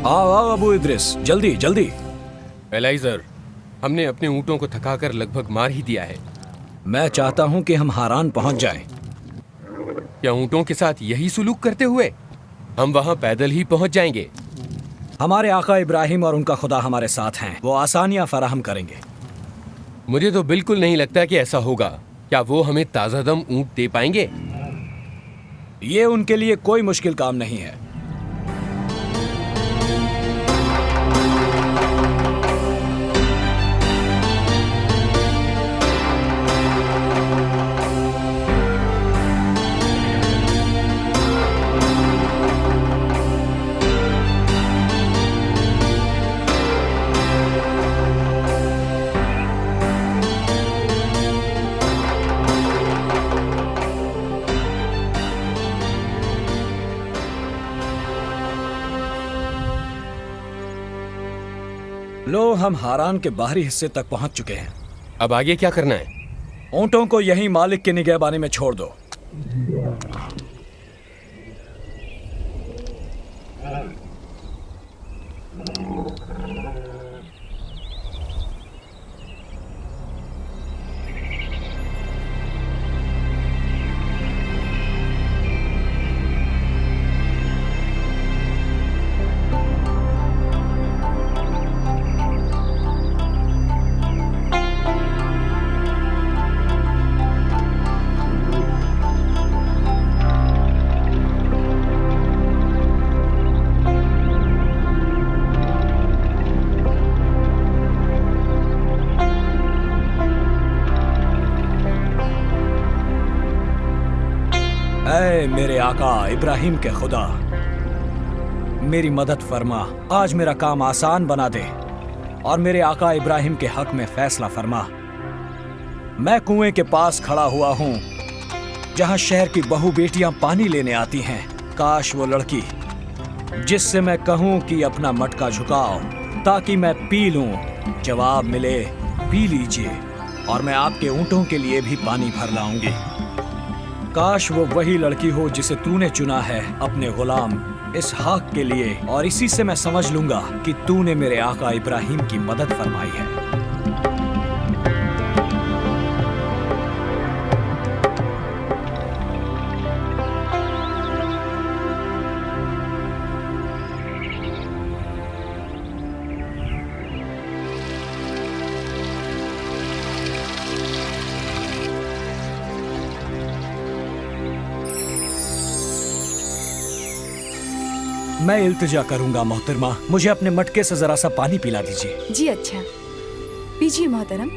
आओ आओ अबू इद्रिस, जल्दी जल्दी। एलाइजर, हमने अपने ऊँटों को थकाकर लगभग मार ही दिया है। मैं चाहता हूँ कि हम हारान पहुँच जाएं। क्या ऊँटों के साथ यही सुलूक करते हुए हम वहाँ पैदल ही पहुँच जाएंगे? हमारे आका इब्राहिम और उनका खुदा हमारे साथ हैं, वो आसानियाँ फराहम करेंगे। मुझे तो बिल्कुल नहीं लगता कि ऐसा होगा। क्या वो हमें ताज़ा दम ऊँट दे पाएंगे? ये उनके लिए कोई मुश्किल काम नहीं है। लो, हम हारान के बाहरी हिस्से तक पहुंच चुके हैं। अब आगे क्या करना है? ऊंटों को यहीं मालिक की निगहबानी में छोड़ दो। ऐ मेरे आका इब्राहिम के खुदा, मेरी मदद फरमा। आज मेरा काम आसान बना दे और मेरे आका इब्राहिम के हक में फैसला फरमा। मैं कुएं के पास खड़ा हुआ हूं जहां शहर की बहू बेटियां पानी लेने आती हैं। काश वो लड़की जिससे मैं कहूं कि अपना मटका झुकाओ ताकि मैं पी लूं, जवाब मिले पी लीजिए और मैं आपके ऊंटों के लिए भी पानी भर लाऊंगी। काश वो वही लड़की हो जिसे तूने चुना है अपने गुलाम इसहाक के लिए, और इसी से मैं समझ लूंगा कि तूने मेरे आका इब्राहिम की मदद फरमाई है। मैं इल्तिजा करूंगा मोहतरमा, मुझे अपने मटके से जरा सा पानी पिला दीजिए। जी अच्छा, पीजिए मोहतरम।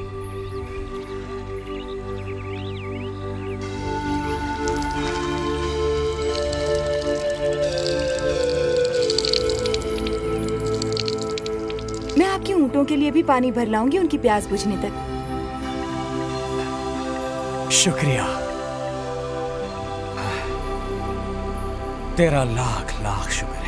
मैं आपके ऊँटों के लिए भी पानी भर लाऊंगी उनकी प्यास बुझने तक। शुक्रिया, तेरा लाख लाख शुक्र है।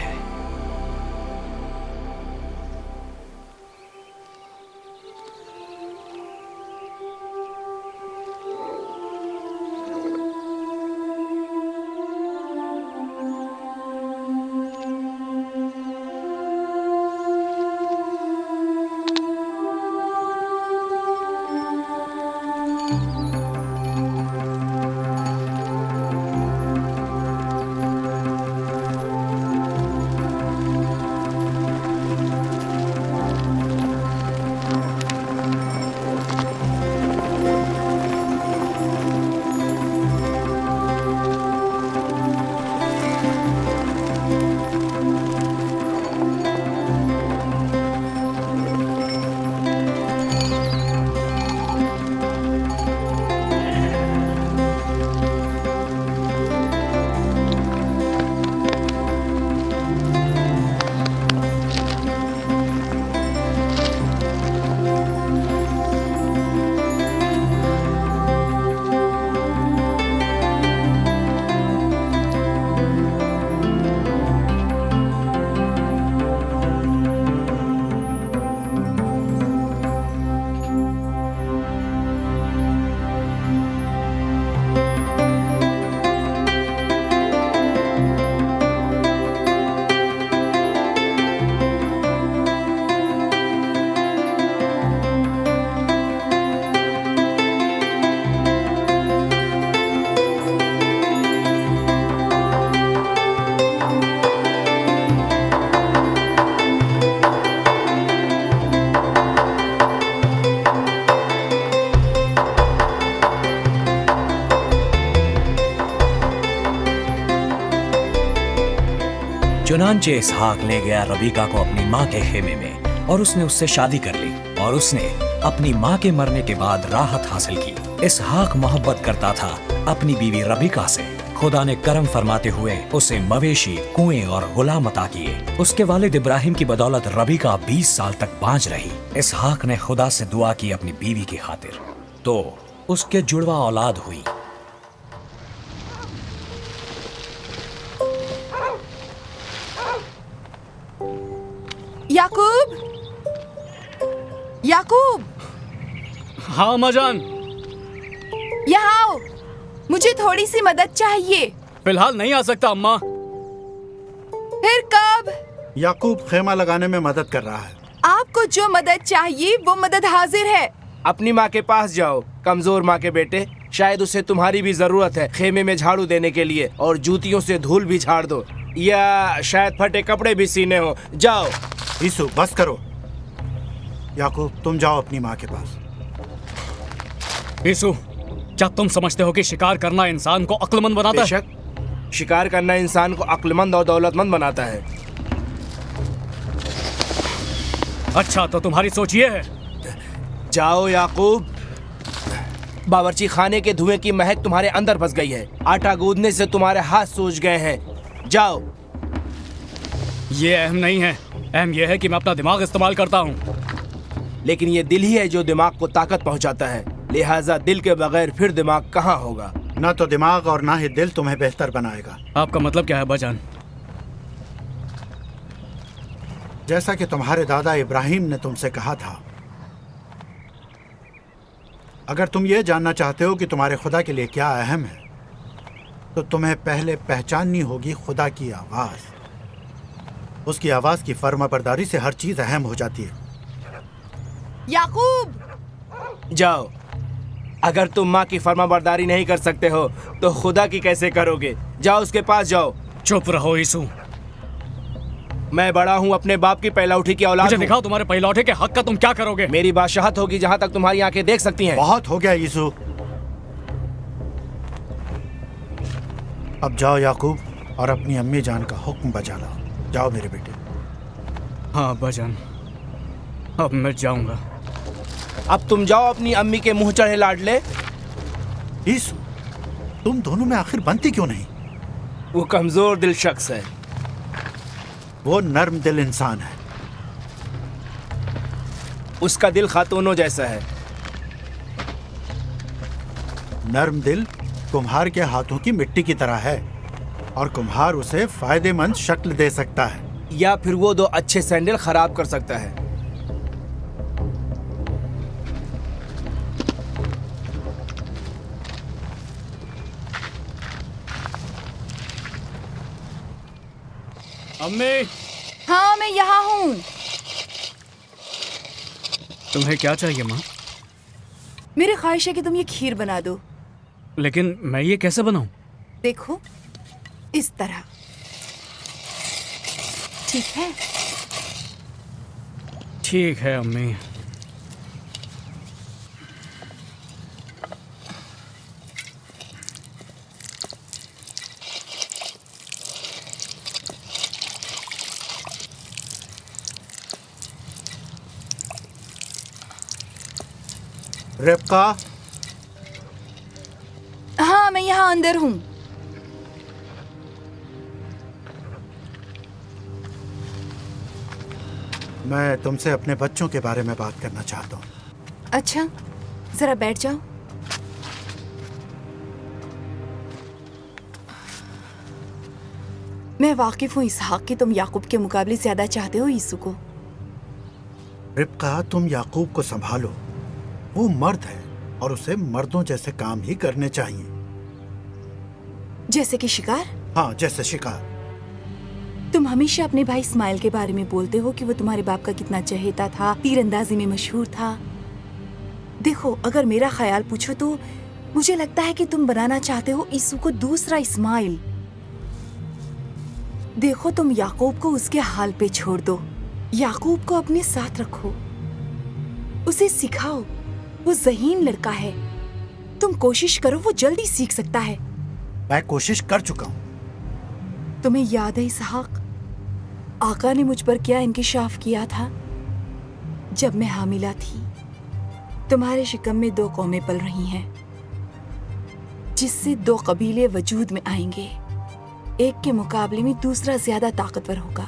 चुनांचे इसहाक ले गया रबीका को अपनी माँ के खेमे में और उसने उससे शादी कर ली और उसने अपनी माँ के मरने के बाद राहत हासिल की। इसहाक मोहब्बत करता था अपनी बीवी रबीका से। खुदा ने करम फरमाते हुए उसे मवेशी, कुएं और गुलाम अता किए। उसके वालिद इब्राहिम की बदौलत रबीका 20 साल तक बांझ रही। इसहाक ने खुदा से दुआ की अपनी बीवी की खातिर, तो उसके जुड़वा औलाद हुई। याकूब, याकूब, हाँ अम्मा जान। यहाँ आओ, मुझे थोड़ी सी मदद चाहिए। फिलहाल नहीं आ सकता अम्मा। फिर कब? याकूब खेमा लगाने में मदद कर रहा है। आपको जो मदद चाहिए वो मदद हाजिर है। अपनी माँ के पास जाओ, कमजोर माँ के बेटे, शायद उसे तुम्हारी भी जरूरत है खेमे में झाड़ू देने के लिए, और जूतियों से धूल भी झाड़ दो, या शायद फटे कपड़े भी सीने हो। जाओ। यीशु बस करो। याकूब तुम जाओ अपनी माँ के पास। यीशु, क्या तुम समझते हो कि शिकार करना इंसान को अक्लमंद बनाता है? बेशक, शिकार करना इंसान को अक्लमंद और दौलतमंद बनाता है। अच्छा, तो तुम्हारी सोच ये है? जाओ याकूब। बावर्ची खाने के धुएं की महक तुम्हारे अंदर फंस गई है। आटा गूंदने से तुम्हारे हाथ सूज गए हैं। जाओ। ये अहम नहीं है, अहम यह है कि मैं अपना दिमाग इस्तेमाल करता हूँ। लेकिन ये दिल ही है जो दिमाग को ताकत पहुंचाता है, लिहाजा दिल के बगैर फिर दिमाग कहाँ होगा। न तो दिमाग और ना ही दिल तुम्हें बेहतर बनाएगा। आपका मतलब क्या है अब्बाजान? जैसा कि तुम्हारे दादा इब्राहिम ने तुमसे कहा था, अगर तुम ये जानना चाहते हो कि तुम्हारे खुदा के लिए क्या अहम है, तो तुम्हें पहले पहचाननी होगी खुदा की आवाज़। उसकी आवाज़ की फर्माबरदारी से हर चीज़ अहम हो जाती है। याकूब, जाओ। अगर तुम माँ की फर्माबरदारी नहीं कर सकते हो तो खुदा की कैसे करोगे? जाओ, उसके पास जाओ। चुप रहो यीशु। मैं बड़ा हूँ, अपने बाप की पैलौठी की औलाद मुझे हूँ। दिखाओ तुम्हारे पहलौठे के हक का तुम क्या करोगे? मेरी बादशाहत होगी जहाँ तक तुम्हारी आंखें देख सकती हैं। बहुत हो गया यीशु। अब जाओ याकूब और अपनी अम्मी जान का हुक्म बजा लाओ। जाओ मेरे बेटे। हाँ अब्बाजान, अब मैं जाऊंगा। अब तुम जाओ, अपनी अम्मी के मुंह चढ़े लाडले। यीशु, तुम दोनों में आखिर बनती क्यों नहीं? वो कमजोर दिल शख्स है। वो नर्म दिल इंसान है। उसका दिल खातूनों जैसा है। नर्म दिल कुम्हार के हाथों की मिट्टी की तरह है, और कुम्हार उसे फायदेमंद शक्ल दे सकता है, या फिर वो दो अच्छे सैंडल खराब कर सकता है। अम्मी, हाँ मैं यहाँ हूँ। तुम्हें क्या चाहिए माँ? मेरी ख्वाहिश है कि तुम ये खीर बना दो। लेकिन मैं ये कैसे बनाऊं? देखो, इस तरह। ठीक है? ठीक है अम्मी। रिबका, हाँ मैं यहाँ अंदर हूँ। मैं तुमसे अपने बच्चों के बारे में बात करना चाहता हूँ। अच्छा, जरा बैठ जाओ। मैं वाकिफ हूँ इसहाक कि तुम याकूब के मुकाबले ज्यादा चाहते हो यीशु को। रिबका, तुम याकूब को संभालो। वो मर्द है और उसे मर्दों जैसे काम ही करने चाहिए। जैसे कि शिकार? हाँ, जैसे शिकार। तुम हमेशा अपने भाई इस्माइल के बारे में बोलते हो कि वो तुम्हारे बाप का कितना चहेता था, तीरंदाजी में मशहूर था। देखो, अगर मेरा ख्याल पूछो तो मुझे लगता है कि तुम बनाना चाहते हो यीशु को दूसरा इस्माइल। देखो, तुम याकूब को उसके हाल पे छोड़ दो। याकूब को अपने साथ रखो, उसे सिखाओ। वो ज़हीन लड़का है। तुम कोशिश करो, वो जल्दी सीख सकता है। मैं कोशिश कर चुका हूँ। तुम्हें याद है इसहाक, आका ने मुझ पर क्या इंकिशाफ किया था? जब मैं हामिला थी, तुम्हारे शिकम में 2 कौमें पल रही हैं, जिससे 2 कबीले वजूद में आएंगे। एक के मुकाबले में दूसरा ज्यादा ताकतवर होगा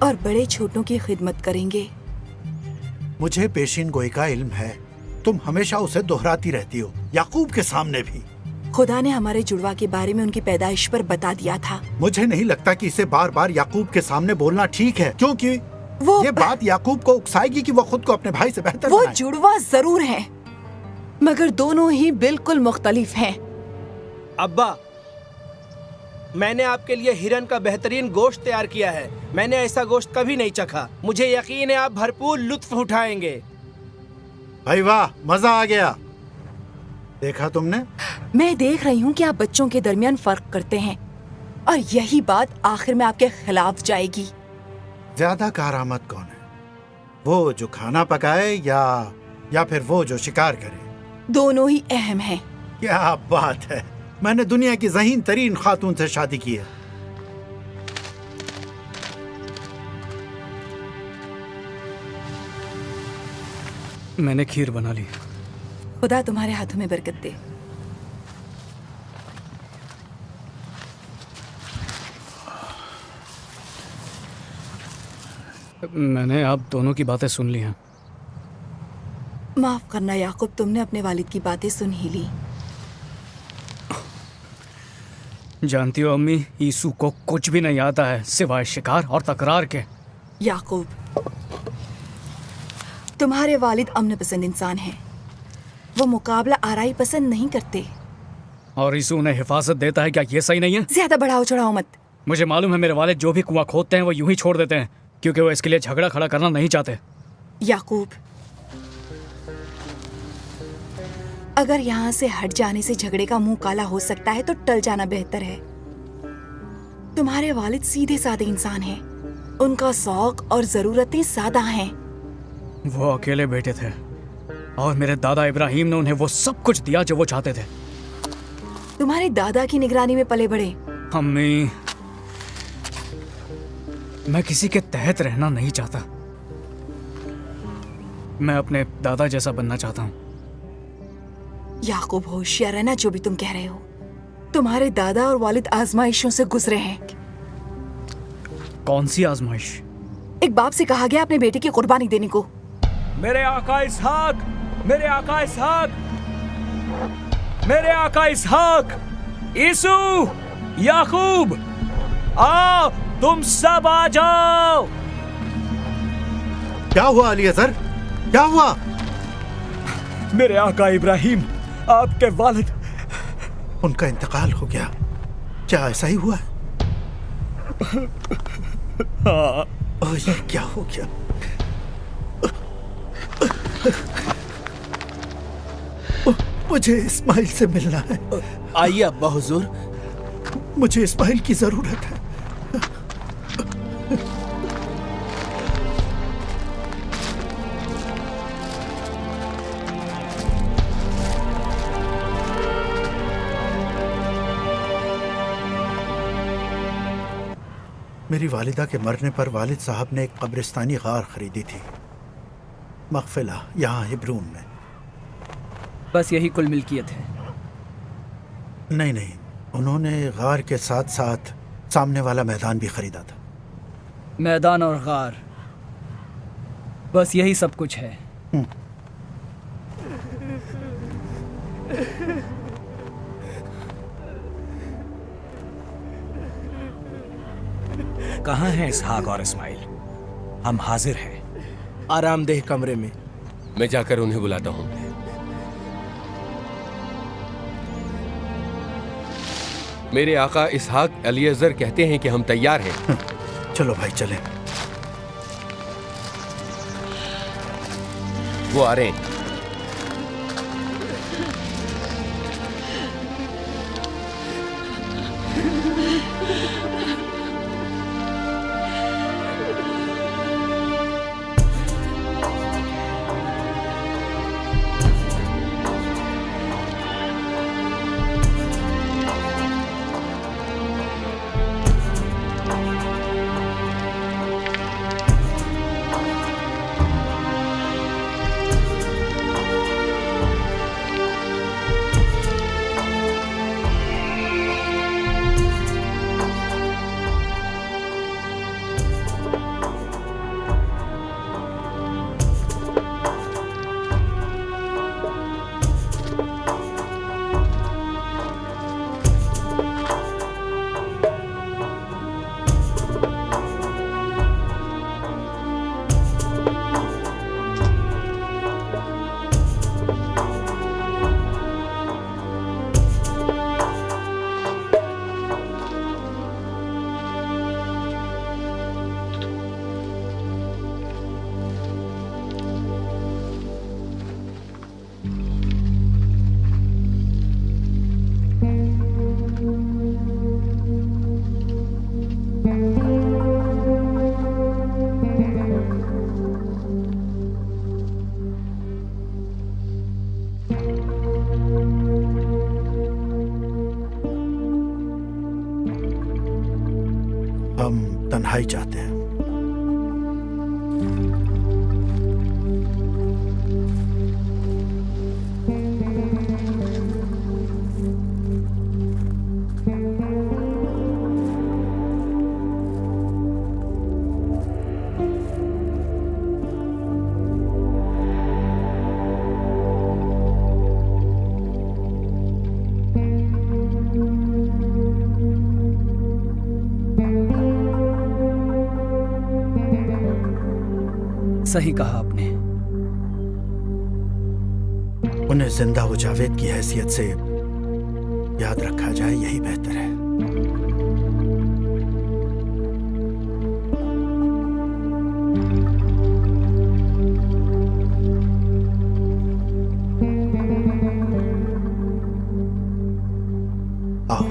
और बड़े छोटों की खिदमत करेंगे। मुझे पेशीन गोई का इल्म है, तुम हमेशा उसे दोहराती रहती हो, याकूब के सामने भी। खुदा ने हमारे जुड़वा के बारे में उनकी पैदाइश पर बता दिया था। मुझे नहीं लगता कि इसे बार बार याकूब के सामने बोलना ठीक है, क्योंकि ये बात याकूब को उकसाएगी कि वो खुद को अपने भाई से बेहतर वो बनाए। जुड़वा जरूर है, मगर दोनों ही बिल्कुल मुख्तलिफ हैं। अब्बा, मैंने आपके लिए हिरन का बेहतरीन गोश्त तैयार किया है। मैंने ऐसा गोश्त कभी नहीं चखा। मुझे यकीन है आप भरपूर लुत्फ उठाएंगे। भाई वाह, मजा आ गया। देखा तुमने? मैं देख रही हूँ कि आप बच्चों के दरमियान फर्क करते हैं और यही बात आखिर में आपके खिलाफ जाएगी। ज्यादा कारआमद कौन है, वो जो खाना पकाए या फिर वो जो शिकार करे? दोनों ही अहम हैं। क्या बात है, मैंने दुनिया की ज़हीन तरीन खातून से शादी की है। मैंने खीर बना ली। खुदा तुम्हारे हाथों में बरकत दे। मैंने आप दोनों की बातें सुन ली हैं। माफ करना याकूब, तुमने अपने वालिद की बातें सुन ही ली। जानती हो अम्मी, यीशु को कुछ भी नहीं आता है सिवाय शिकार और तकरार के। याकूब, तुम्हारे वालिद अमन पसंद इंसान हैं। वो मुकाबला आराई पसंद नहीं करते। और यीशु उन्हें हिफाजत देता है, क्या ये सही नहीं है? ज्यादा बढ़ाओ चढ़ाओ मत। मुझे मालूम है मेरे वालिद जो भी कुआं खोदते हैं वो यूं ही छोड़ देते हैं, क्योंकि वो इसके लिए झगड़ा खड़ा करना नहीं चाहते। याकूब, अगर यहाँ से हट जाने से झगड़े का मुंह काला हो सकता है तो टल जाना बेहतर है। तुम्हारे वालिद सीधे साधे इंसान हैं। उनका शौक और जरूरतें सादा हैं। वो अकेले बेटे थे और मेरे दादा इब्राहिम ने उन्हें वो सब कुछ दिया जो वो चाहते थे। तुम्हारे दादा की निगरानी में पले बड़े। अम्मी, मैं किसी के तहत रहना नहीं चाहता। मैं अपने दादा जैसा बनना चाहता हूँ। याकूब, होशियार रहना जो भी तुम कह रहे हो। तुम्हारे दादा और वालिद आजमाइशों से गुजरे हैं। कौन सी आजमाइश? एक बाप से कहा गया अपने बेटे की कुर्बानी देने को। मेरे आका इसहाक, मेरे आका इसहाक, मेरे आका इसहाक, यीशु, याकूब, आओ, तुम सब आ जाओ। क्या हुआ अलीअज़र, क्या हुआ? मेरे आका इब्राहिम, आपके वालिद। उनका इंतकाल हो गया, क्या ऐसा ही हुआ? हाँ। ओह, ये क्या हो गया? मुझे इस्माइल से मिलना है। आइए अब्बा हुजूर। मुझे इस्माइल की जरूरत है। मेरी वालिदा के मरने पर वालिद साहब ने एक कब्रिस्तानी गार खरीदी थी, मकफिला, यहाँ हिब्रून में। बस यही कुल मिल्कियत है? नहीं नहीं, उन्होंने गार के साथ साथ सामने वाला मैदान भी खरीदा था। मैदान और गार, बस यही सब कुछ है? कहाँ हैं इसहाक और इस्माइल? हम हाजिर हैं। आरामदेह कमरे में। मैं जाकर उन्हें बुलाता हूँ। मेरे आका इसहाक अलीअज़र कहते हैं कि हम तैयार हैं। चलो भाई चलें। वो आ रहे हैं। हम तन्हाई चाहते हैं। सही कहा आपने। उन्हें जिंदा व जावेद की हैसियत से याद रखा जाए, यही बेहतर है। आओ।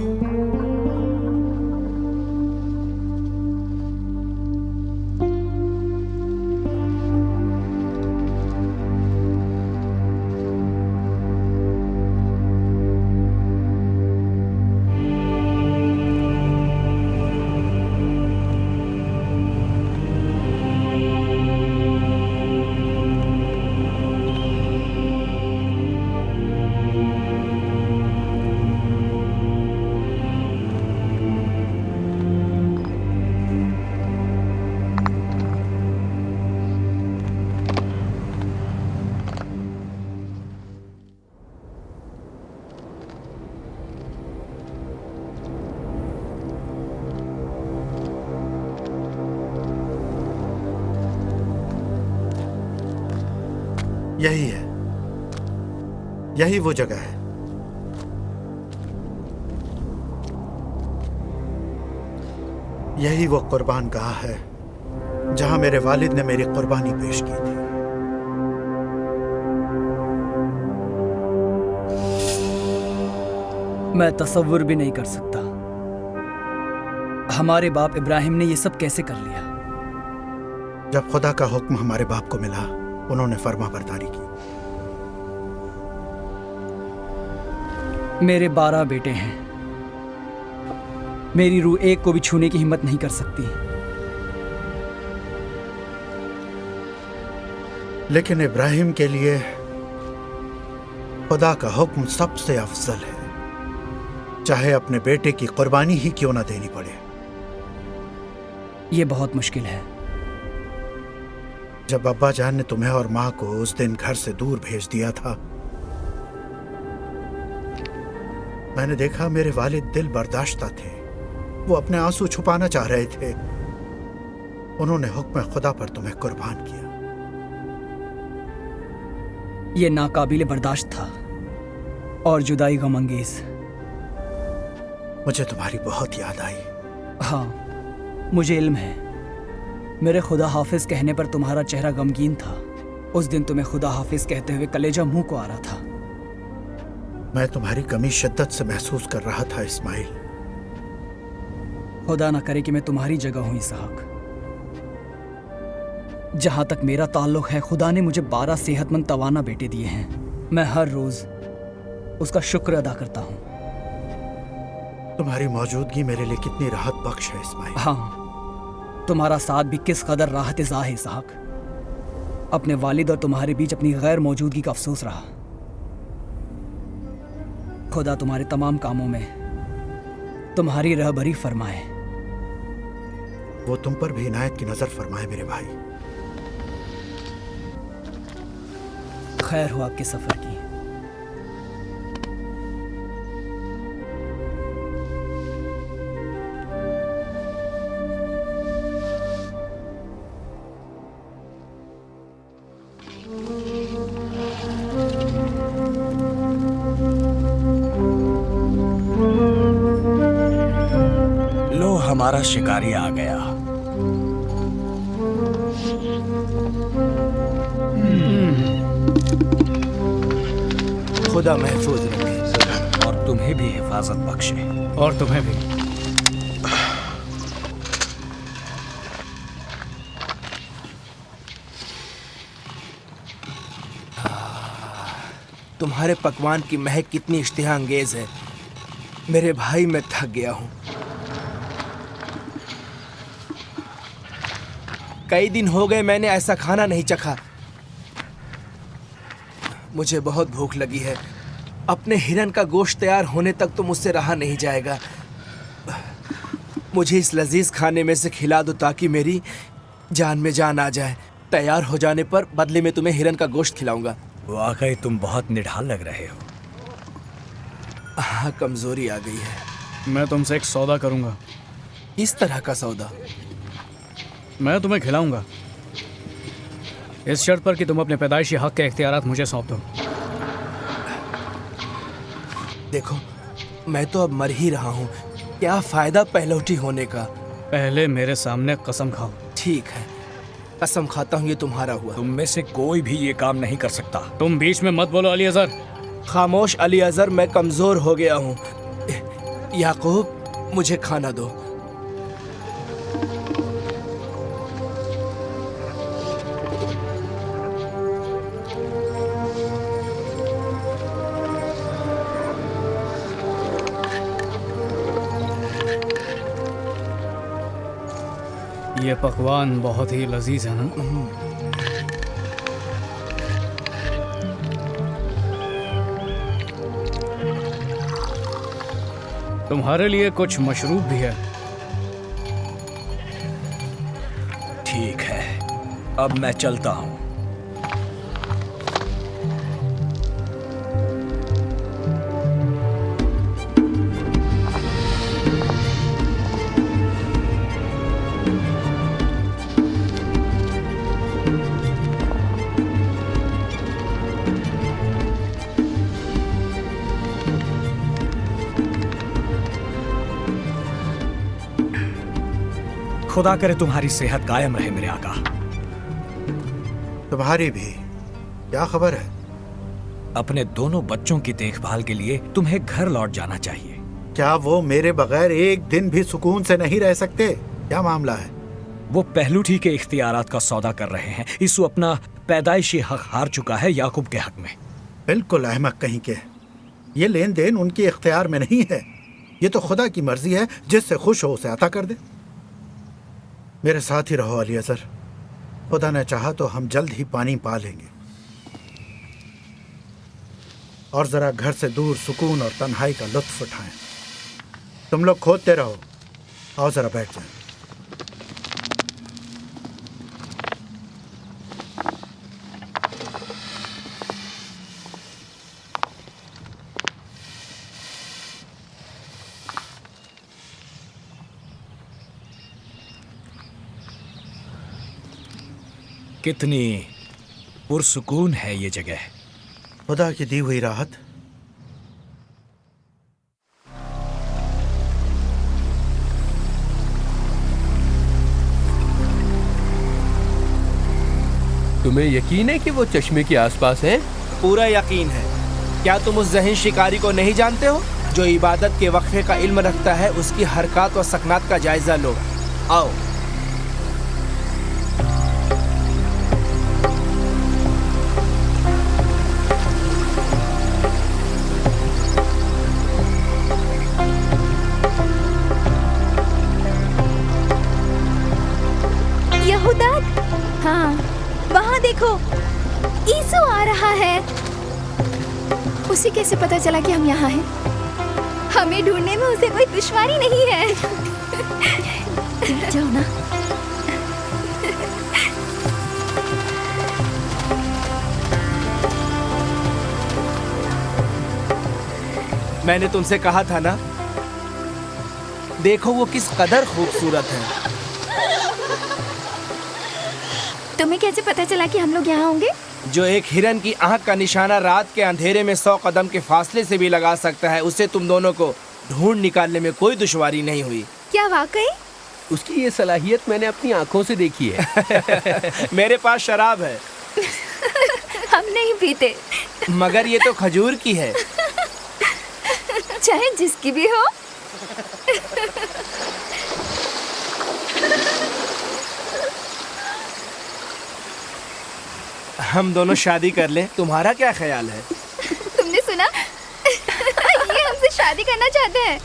यही है, यही वो जगह है। यही वो कुर्बान गाह है जहां मेरे वालिद ने मेरी कुर्बानी पेश की थी। मैं तसव्वुर भी नहीं कर सकता हमारे बाप इब्राहिम ने ये सब कैसे कर लिया। जब खुदा का हुक्म हमारे बाप को मिला, उन्होंने फर्मा बरदारी की। मेरे 12 बेटे हैं, मेरी रूह एक को भी छूने की हिम्मत नहीं कर सकती। लेकिन इब्राहिम के लिए खुदा का हुक्म सबसे अफजल है, चाहे अपने बेटे की कुर्बानी ही क्यों ना देनी पड़े। ये बहुत मुश्किल है। जब अब्बा जान ने तुम्हें और मां को उस दिन घर से दूर भेज दिया था, मैंने देखा मेरे वालिद दिल बर्दाश्ता थे। वो अपने आंसू छुपाना चाह रहे थे। उन्होंने हुक्म खुदा पर तुम्हें कुर्बान किया। ये नाकाबिले बर्दाश्त था और जुदाई गमंगेज। मुझे तुम्हारी बहुत याद आई। हाँ, मुझे इल्म है। मेरे खुदा हाफिज कहने पर तुम्हारा चेहरा गमगीन था। उस दिन तुम्हें खुदा हाफिज कहते हुए कलेजा मुंह को आ रहा था। मैं तुम्हारी कमी शिद्दत से महसूस कर रहा था इस्माइल। खुदा ना करे कि मैं तुम्हारी जगह हूं इसहाक। जहां तक मेरा ताल्लुक है, खुदा ने मुझे 12 सेहतमंद तवाना बेटे दिए हैं। मैं हर रोज उसका शुक्र अदा करता हूं। तुम्हारी मौजूदगी मेरे लिए कितनी राहत बख्श है इस्माइल। हाँ, तुम्हारा साथ भी किस कदर राहत ज़ा है इसहाक। अपने वालिद और तुम्हारे बीच अपनी गैर मौजूदगी का अफसोस रहा। खुदा तुम्हारे तमाम कामों में तुम्हारी रहबरी फरमाए। वो तुम पर भी इनायत की नजर फरमाए मेरे भाई। खैर हो आपके सफर की। लो, हमारा शिकारी आ गया। खुदा महफूज रखे और तुम्हें भी हिफाजत बख्शे। और तुम्हें भी। तुम्हारे पकवान की महक कितनी इश्तिहा अंगेज है। मेरे भाई, मैं थक गया हूँ। कई दिन हो गए मैंने ऐसा खाना नहीं चखा। मुझे बहुत भूख लगी है। अपने हिरन का गोश्त तैयार होने तक तो मुझसे रहा नहीं जाएगा। मुझे इस लजीज खाने में से खिला दो ताकि मेरी जान में जान आ जाए। तैयार हो जाने पर बदले में तुम्हें हिरन का गोश्त खिलाऊंगा। वाकई तुम बहुत निढाल लग रहे हो। हाँ, कमजोरी आ गई है। मैं तुमसे एक सौदा करूंगा। इस तरह का सौदा? मैं तुम्हें खिलाऊंगा, इस शर्त पर कि तुम अपने पैदाइशी हक के इख्तियारात मुझे सौंप दो। देखो, मैं तो अब मर ही रहा हूँ। क्या फायदा पहलौठी होने का? पहले मेरे सामने कसम खाओ। ठीक है, कसम खाता हूँ ये तुम्हारा हुआ। तुम में से कोई भी ये काम नहीं कर सकता। तुम बीच में मत बोलो अली अजहर। खामोश अली अजहर, मैं कमजोर हो गया हूँ। याकूब, मुझे खाना दो। ये पकवान बहुत ही लजीज है ना? तुम्हारे लिए कुछ मशरूब भी है। ठीक है, अब मैं चलता हूँ। खुदा करे तुम्हारी सेहत कायम रहे मेरे आका। तुम्हारी भी। क्या खबर है? अपने दोनों बच्चों की देखभाल के लिए तुम्हें घर लौट जाना चाहिए। क्या वो मेरे बगैर एक दिन भी सुकून से नहीं रह सकते? क्या मामला है? वो पहलूठी के इख्तियारात का सौदा कर रहे हैं। इसु अपना पैदाइशी हक हार चुका है याकूब के हक में। बिल्कुल अहमक कहीं के। ये लेन देन उनके इख्तियार में नहीं है। ये तो खुदा की मर्जी है, जिससे खुश हो उसे अता कर दे। मेरे साथ ही रहो अली अजहर। खुदा ने चाहा तो हम जल्द ही पानी पा लेंगे और जरा घर से दूर सुकून और तन्हाई का लुत्फ उठाएं। तुम लोग खोदते रहो। आओ जरा बैठ जाएं। कितनी पुरसुकून है ये जगह। खुदा की दी हुई राहत। तुम्हें यकीन है कि वो चश्मे के आसपास हैं? पूरा यकीन है। क्या तुम उस ज़हीन शिकारी को नहीं जानते हो जो इबादत के वक्फे का इल्म रखता है? उसकी हरकत व सकनात का जायजा लो। आओ। हाँ, वहाँ देखो, ईसु आ रहा है। उसे कैसे पता चला कि हम यहाँ हैं? हमें ढूंढने में उसे कोई दुश्वारी नहीं है। जाओ ना। मैंने तुमसे कहा था ना, देखो वो किस कदर खूबसूरत है। तुम्हें कैसे पता चला कि हम लोग यहाँ होंगे? जो एक हिरन की आंख का निशाना रात के अंधेरे में 100 कदम के फासले से भी लगा सकता है, उसे तुम दोनों को ढूंढ निकालने में कोई दुश्वारी नहीं हुई। क्या वाकई? उसकी ये सलाहियत मैंने अपनी आंखों से देखी है। मेरे पास शराब है। हम नहीं पीते। मगर ये तो खजूर की है। चाहे जिसकी भी हो। हम दोनों शादी कर लें, तुम्हारा क्या ख्याल है? शादी करना चाहते हैं।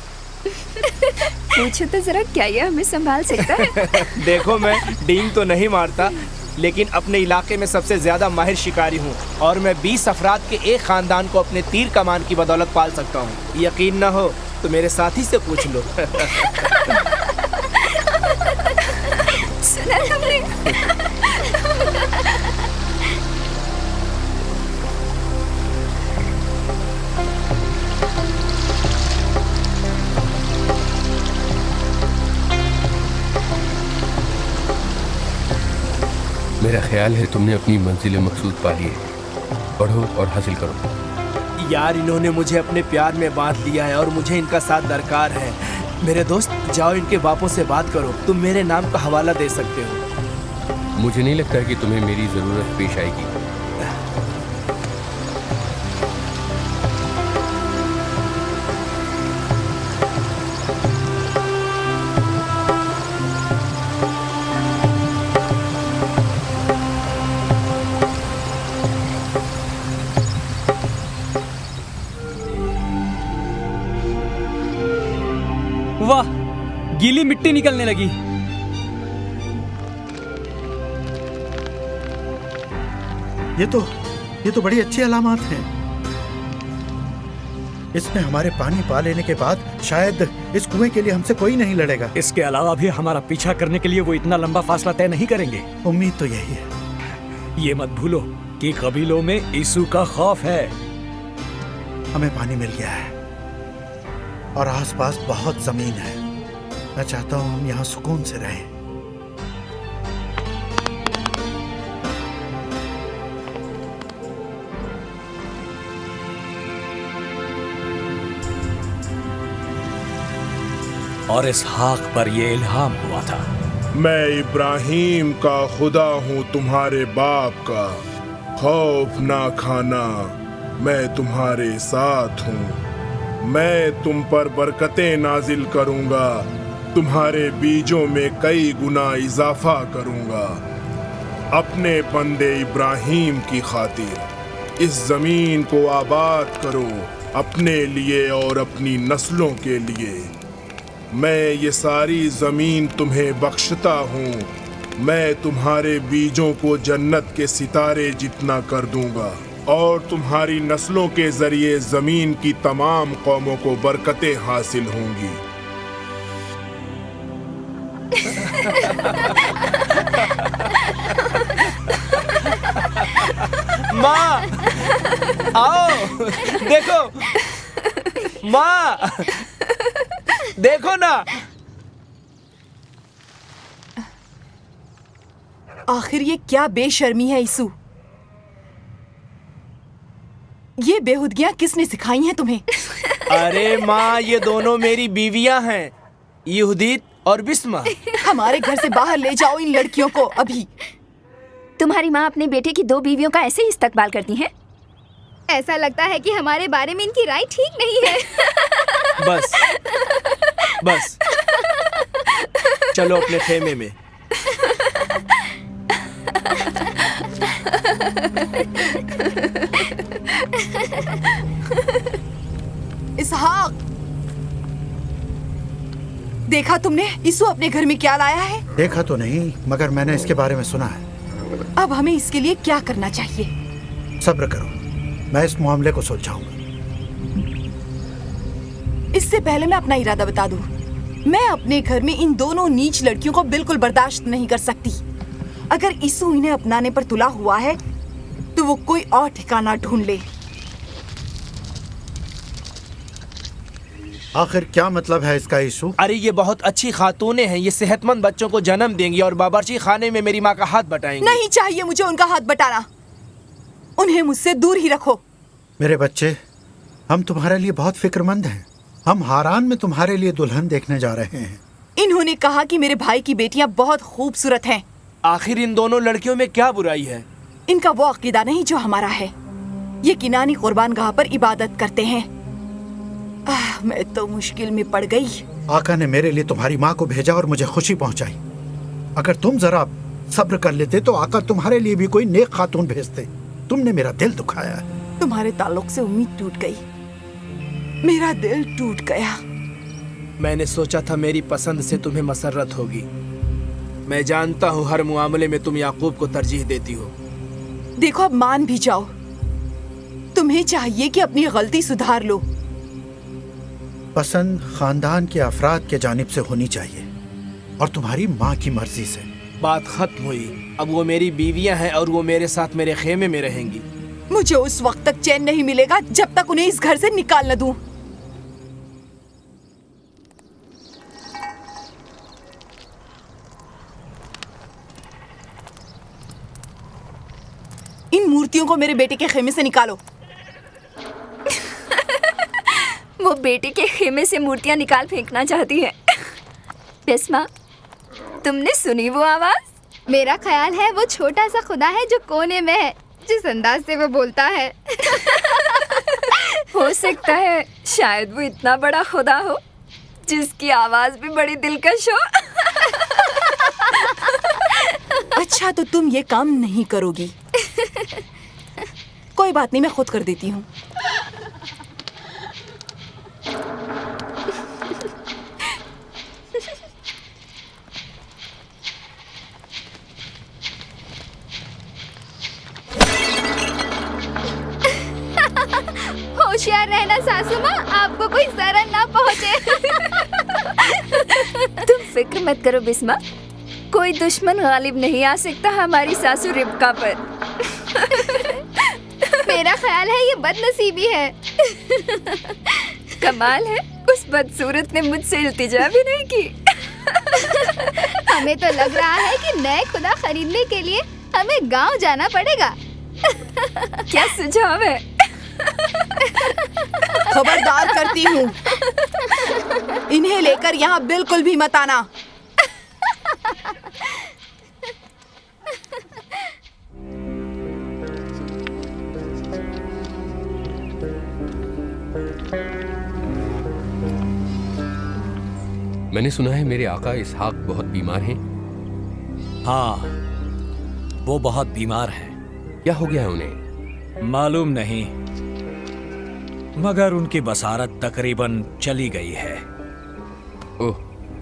पूछो तो जरा, क्या ये हमें संभाल सकता है? देखो, मैं डींग तो नहीं मारता, लेकिन अपने इलाके में सबसे ज्यादा माहिर शिकारी हूँ और मैं 20 अफराद के एक खानदान को अपने तीर कमान की बदौलत पाल सकता हूँ। यकीन न हो तो मेरे साथी से पूछ लो। सुना तुमने? मेरा ख्याल है तुमने अपनी मंजिल मकसूद पा ली है। पढ़ो और हासिल करो। यार, इन्होंने मुझे अपने प्यार में बांध लिया है और मुझे इनका साथ दरकार है। मेरे दोस्त, जाओ इनके बापों से बात करो। तुम मेरे नाम का हवाला दे सकते हो। मुझे नहीं लगता कि तुम्हें मेरी जरूरत पेश आएगी। वाह, गीली मिट्टी निकलने लगी। ये तो बड़ी अच्छी अलामत हैं। इसमें हमारे पानी पा लेने के बाद शायद इस कुएं के लिए हमसे कोई नहीं लड़ेगा। इसके अलावा भी हमारा पीछा करने के लिए वो इतना लंबा फासला तय नहीं करेंगे। उम्मीद तो यही है। ये मत भूलो कि कबीलों में यीशु का खौफ है। हमें पानी मिल गया है और आसपास बहुत जमीन है। मैं चाहता हूं हम यहाँ सुकून से रहें। और इसहाक पर ये इल्हाम हुआ था। मैं इब्राहिम का खुदा हूँ, तुम्हारे बाप का। खौफ ना खाना, मैं तुम्हारे साथ हूँ। मैं तुम पर बरकतें नाजिल करूँगा, तुम्हारे बीजों में कई गुना इजाफा करूँगा। अपने बंदे इब्राहिम की खातिर इस जमीन को आबाद करो, अपने लिए और अपनी नस्लों के लिए। मैं ये सारी जमीन तुम्हें बख्शता हूँ। मैं तुम्हारे बीजों को जन्नत के सितारे जितना कर दूंगा और तुम्हारी नस्लों के जरिए जमीन की तमाम कौमों को बरकतें हासिल होंगी। माँ, आओ, देखो माँ, देखो ना। आखिर ये क्या बेशर्मी है यीशु? ये बेहुदगियां किसने सिखाई हैं तुम्हें? अरे माँ, ये दोनों मेरी बीवियां हैं, यहूदीत और बिस्मा। हमारे घर से बाहर ले जाओ इन लड़कियों को अभी। तुम्हारी माँ अपने बेटे की 2 बीवियों का ऐसे ही इस्तकबाल करती हैं? ऐसा लगता है कि हमारे बारे में इनकी राय ठीक नहीं है। बस बस, चलो अपने खेमे में। इसहाक, देखा तुमने यीशु अपने घर में क्या लाया है? देखा तो नहीं, मगर मैंने इसके बारे में सुना है। अब हमें इसके लिए क्या करना चाहिए? सब्र करो, मैं इस मामले को सुलझाऊंगा। इससे पहले मैं अपना इरादा बता दूं। मैं अपने घर में इन दोनों नीच लड़कियों को बिल्कुल बर्दाश्त नहीं कर सकती। अगर यीशु इन्हें अपनाने पर तुला हुआ है तो वो कोई और ठिकाना ढूंढ ले। आखिर क्या मतलब है इसका यीशु? अरे ये बहुत अच्छी खातूनें हैं, ये सेहतमंद बच्चों को जन्म देंगी और बावर्ची खाने में मेरी माँ का हाथ बटाएंगी। नहीं चाहिए मुझे उनका हाथ बटाना। उन्हें मुझसे दूर ही रखो। मेरे बच्चे, हम तुम्हारे लिए बहुत फिक्रमंद हैं। हम हारान में तुम्हारे लिए दुल्हन देखने जा रहे हैं। इन्होंने कहा कि मेरे भाई की बेटियां बहुत खूबसूरत हैं। आखिर इन दोनों लड़कियों में क्या बुराई है? इनका वो अकीदा नहीं जो हमारा है। ये किनानी कुर्बानगाह पर इबादत करते हैं। मैं तो मुश्किल में पड़ गई। आका ने मेरे लिए तुम्हारी माँ को भेजा और मुझे खुशी पहुंचाई। अगर तुम जरा सब्र कर लेते तो आका तुम्हारे लिए भी कोई नेक खातून भेजते। तुमने मेरा दिल दुखाया है। तुम्हारे ताल्लुक से उम्मीद टूट गई। मेरा दिल टूट गया। मैंने सोचा था मेरी पसंद से तुम्हें मसरत होगी। मैं जानता हूँ हर मामले में तुम याकूब को तरजीह देती हो। देखो अब मान भी जाओ, तुम्हें चाहिए कि अपनी गलती सुधार लो। पसंद खानदान के अफराद के जानिब से होनी चाहिए और तुम्हारी माँ की मर्जी से। बात खत्म हुई। अब वो मेरी बीवियां हैं और वो मेरे साथ मेरे खेमे में रहेंगी। मुझे उस वक्त तक चैन नहीं मिलेगा जब तक उन्हें इस घर से निकाल न दूं। इन मूर्तियों को मेरे बेटे के खेमे से निकालो। वो बेटे के खेमे से मूर्तियां निकाल फेंकना चाहती है। बिस्मा, तुमने सुनी वो आवाज? मेरा ख्याल है वो छोटा सा खुदा है जो कोने में है, जिस अंदाज से वो बोलता है। हो सकता है शायद वो इतना बड़ा खुदा हो जिसकी आवाज भी बड़ी दिलकश हो। अच्छा तो तुम ये काम नहीं करोगी। कोई बात नहीं, मैं खुद कर देती हूँ। होशियार रहना सासू माँ, आपको कोई जरर ना पहुँचे। तुम फिक्र मत करो बिस्मा, कोई दुश्मन गालिब नहीं आ सकता हमारी सासू रिबका पर। मेरा ख्याल है ये बदनसीबी है। कमाल है, उस बदसूरत ने मुझसे इल्तिजा भी नहीं की। हमें तो लग रहा है कि नए खुदा खरीदने के लिए हमें गांव जाना पड़ेगा। क्या सुझाव है? खबरदार करती हूँ, इन्हें लेकर यहाँ बिल्कुल भी मत आना। मैंने सुना है मेरे आका इसहाक बहुत बीमार हैं। हाँ, वो बहुत बीमार हैं। क्या हो गया है उन्हें? मालूम नहीं, मगर उनकी बसारत तकरीबन चली गई है। ओह,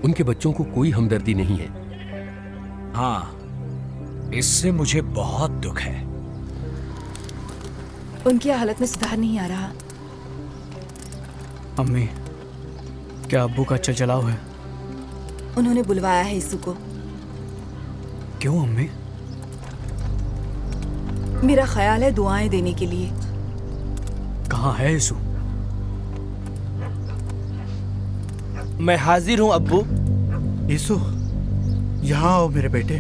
उनके बच्चों को कोई हमदर्दी नहीं है? हाँ, इससे मुझे बहुत दुख है। उनकी हालत में सुधार नहीं आ रहा। अम्मी, क्या अब्बू का चलचलाव है? उन्होंने बुलवाया है यीशु को। क्यों अम्मी? मेरा ख्याल है दुआएं देने के लिए। कहाँ है यीशु? मैं हाजिर हूँ अब्बू। यीशु, यहाँ आओ मेरे बेटे।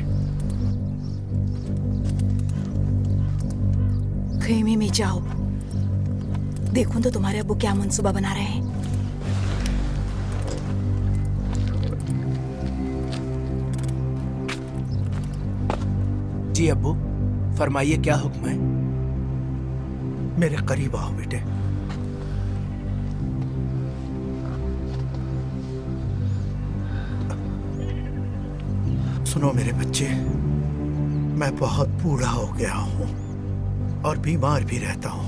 खेमे में जाओ, देखूं तो तुम्हारे अब्बू क्या मंसूबा बना रहे हैं। जी अब्बू, फरमाइए क्या हुक्म है? मेरे करीब आओ बेटे। सुनो मेरे बच्चे, मैं बहुत बूढ़ा हो गया हूं और बीमार भी रहता हूं,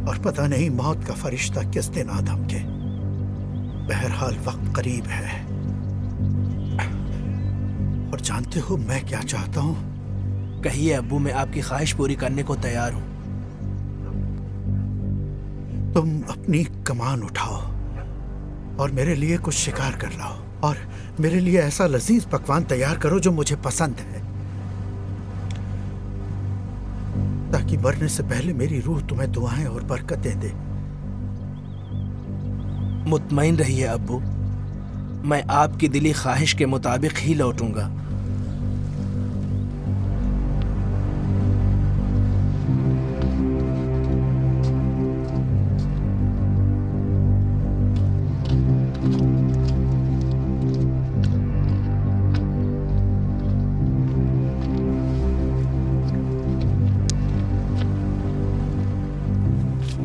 और पता नहीं मौत का फरिश्ता किस दिन आ धमके। बहरहाल वक्त करीब है, और जानते हो मैं क्या चाहता हूं? कहिए अब्बू, मैं आपकी ख्वाहिश पूरी करने को तैयार हूँ। तुम अपनी कमान उठाओ और मेरे लिए कुछ शिकार कर लाओ, और मेरे लिए ऐसा लजीज पकवान तैयार करो जो मुझे पसंद है, ताकि मरने से पहले मेरी रूह तुम्हें दुआएं और बरकतें दे। मुतमईन रहिए अब्बू, मैं आपकी दिली ख्वाहिश के मुताबिक ही लौटूंगा।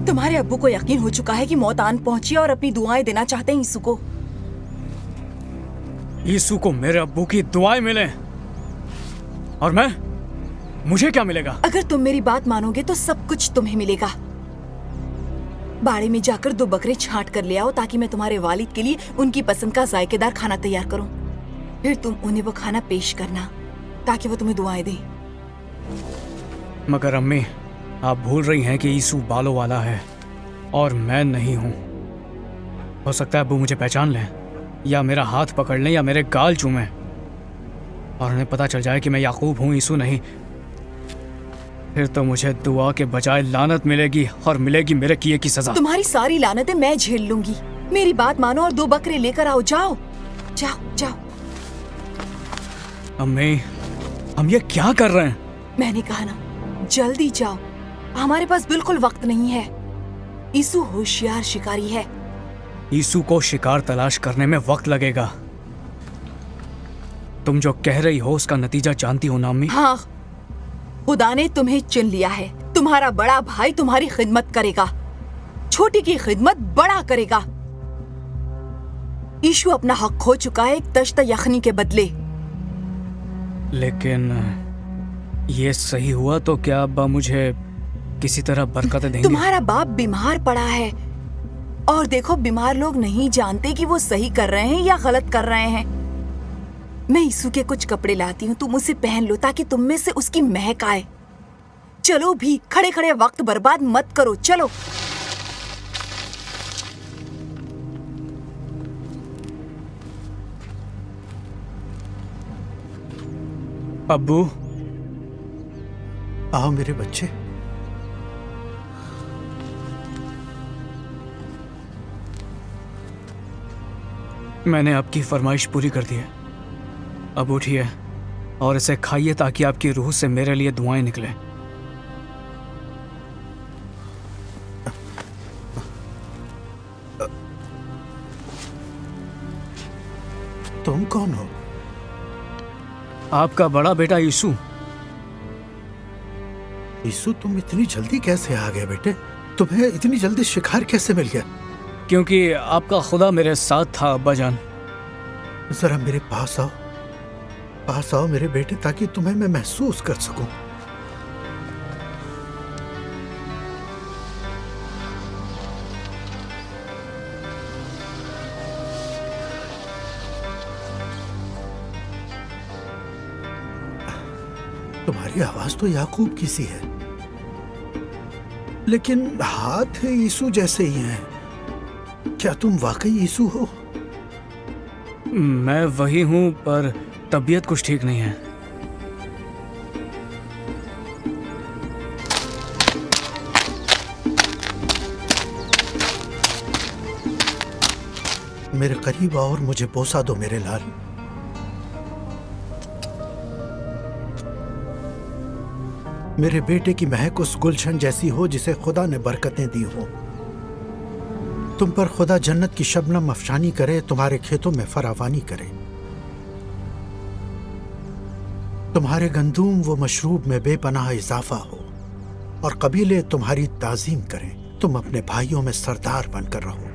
तुम्हारे अब्बू को यकीन हो चुका है कि मौत आन पहुंची और अपनी दुआएं देना चाहते हैं यीशु को। यीशु को मेरे अब्बू की दुआएं मिले, और मुझे क्या मिलेगा? अगर तुम मेरी बात मानोगे तो सब कुछ तुम्हें मिलेगा। बाड़े में जाकर 2 बकरे छांट कर ले आओ ताकि मैं तुम्हारे वालिद के लिए उनकी पसंद का जायकेदार खाना तैयार करूं। फिर तुम उन्हें वो खाना पेश करना ताकि वो तुम्हें दुआएं दें। मगर अम्मी, आप भूल रही हैं कि यीशु बालों वाला है और मैं नहीं हूँ। हो सकता है अब्बू मुझे पहचान लें या मेरा हाथ पकड़ लें या मेरे गाल चूमें और उन्हें पता चल जाए कि मैं याकूब हूँ, यीशु नहीं। फिर तो मुझे दुआ के बजाय लानत मिलेगी और मिलेगी मेरे किए की सजा। तुम्हारी सारी लानतें मैं झेल लूंगी। मेरी बात मानो और 2 बकरे लेकर आओ। जाओ जाओ जाओ। अम्मी, हम ये क्या कर रहे हैं? मैंने कहा ना, जल्दी जाओ, हमारे पास बिल्कुल वक्त नहीं है। यीशु होशियार शिकारी है। यीशु को शिकार तलाश करने में वक्त लगेगा। तुम जो कह रही हो उसका नतीजा जानती हो ना अम्मी? हाँ, खुदा ने तुम्हें चुन लिया है। तुम्हारा बड़ा भाई तुम्हारी खिदमत करेगा, छोटी की खिदमत बड़ा करेगा। यीशु अपना हक खो चुका है एक तश्त यखनी के बदले। लेकिन ये सही हुआ तो क्या अब्बा मुझे किसी तरह बरकतें देंगे? तुम्हारा बाप बीमार पड़ा है और देखो, बीमार लोग नहीं जानते कि वो सही कर रहे हैं या गलत कर रहे हैं। मैं यीशु के कुछ कपड़े लाती हूँ, तुम उसे पहन लो ताकि तुम में से उसकी महक आए। चलो भी, खड़े खड़े वक्त बर्बाद मत करो, चलो। अब्बू, आओ मेरे बच्चे। मैंने आपकी फरमाइश पूरी कर दी है। अब उठिए और इसे खाइए ताकि आपकी रूह से मेरे लिए दुआएं निकलें। तुम कौन हो? आपका बड़ा बेटा यीशु। यीशु, तुम इतनी जल्दी कैसे आ गए बेटे? तुम्हें इतनी जल्दी शिकार कैसे मिल गया? क्योंकि आपका खुदा मेरे साथ था अब्बा जान। जरा मेरे पास आओ मेरे बेटे, ताकि तुम्हें मैं महसूस कर सकूं। तुम्हारी आवाज तो याकूब की सी है, लेकिन हाथ यीशु जैसे ही हैं। क्या तुम वाकई यीशु हो? मैं वही हूं, पर तबीयत कुछ ठीक नहीं है। मेरे करीब आओ और मुझे बोसा दो मेरे लाल। मेरे बेटे की महक उस गुलशन जैसी हो जिसे खुदा ने बरकतें दी हो। तुम पर खुदा जन्नत की शबनम अफशानी करे, तुम्हारे खेतों में फरावानी करे। तुम्हारे गंदूम वो मशरूब में बेपनाह इजाफा हो और कबीले तुम्हारी ताजीम करें। तुम अपने भाइयों में सरदार बनकर रहो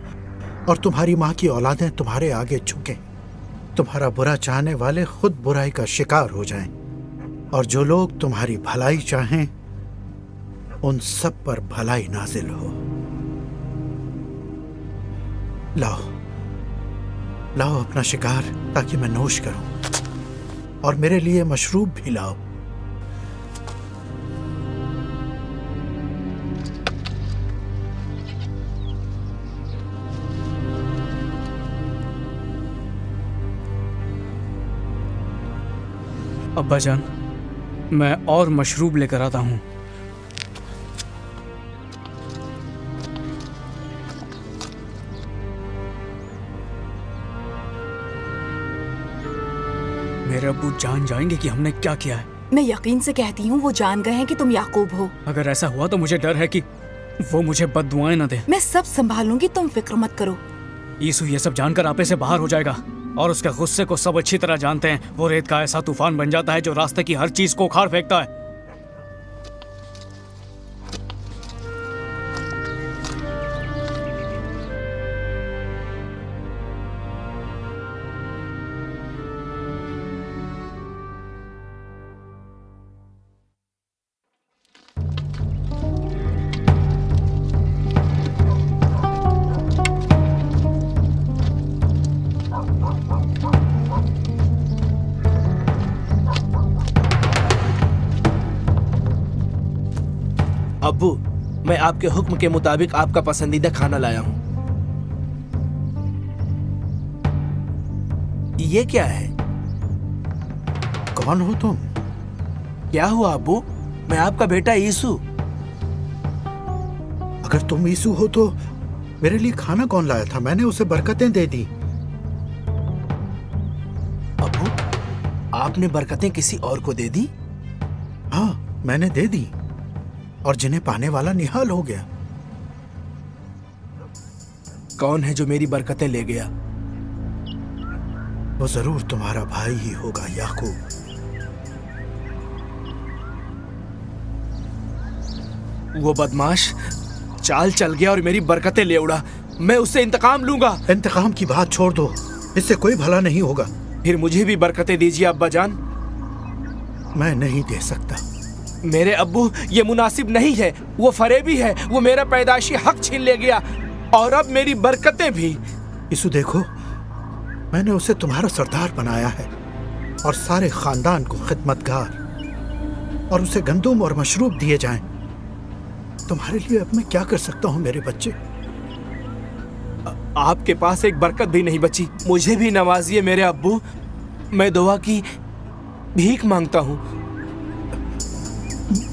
और तुम्हारी माँ की औलादें तुम्हारे आगे झुकें। तुम्हारा बुरा चाहने वाले खुद बुराई का शिकार हो जाएं और जो लोग तुम्हारी भलाई चाहें उन सब पर भलाई नाजिल हो। लाओ अपना शिकार ताकि मैं नोश करूं, और मेरे लिए मशरूब भी लाओ। अब्बा जान, मैं और मशरूब लेकर आता हूं। मेरे अब्बू जान जाएंगे कि हमने क्या किया है। मैं यकीन से कहती हूँ वो जान गए हैं कि तुम याकूब हो। अगर ऐसा हुआ तो मुझे डर है कि वो मुझे बद्दुआएं न दे। मैं सब संभालूंगी, तुम फिक्र मत करो। यीशु ये सब जानकर आपे से बाहर हो जाएगा और उसके गुस्से को सब अच्छी तरह जानते हैं। वो रेत का ऐसा तूफान बन जाता है जो रास्ते की हर चीज को उखाड़ फेंकता है। अब्बू, मैं आपके हुक्म के मुताबिक आपका पसंदीदा खाना लाया हूँ। ये क्या है? कौन हो तुम? क्या हुआ अब्बू? मैं आपका बेटा यीशु। अगर तुम यीशु हो तो मेरे लिए खाना कौन लाया था? मैंने उसे बरकतें दे दी। अब्बू, आपने बरकतें किसी और को दे दी? हाँ, मैंने दे दी, और जिन्हें पाने वाला निहाल हो गया। कौन है जो मेरी बरकतें ले गया? वो जरूर तुम्हारा भाई ही होगा, याकूब। वो बदमाश चाल चल गया और मेरी बरकतें ले उड़ा। मैं उससे इंतकाम लूंगा। इंतकाम की बात छोड़ दो, इससे कोई भला नहीं होगा। फिर मुझे भी बरकतें दीजिए अब्बा जान। मैं नहीं दे सकता। मेरे अब्बू, ये मुनासिब नहीं है। वो फरेबी है। वो मेरा पैदाइशी हक छीन ले गया और अब मेरी बरकतें भी। यीशु देखो, मैंने उसे तुम्हारा सरदार बनाया है और सारे खानदान को खिदमतगार, और उसे गंदुम और मशरूब दिए जाएं। तुम्हारे लिए अब मैं क्या कर सकता हूँ मेरे बच्चे? आपके पास एक बरकत भी नहीं बची। मुझे भी नवाजिए मेरे अब्बू। मैं दुआ की भीख मांगता हूँ।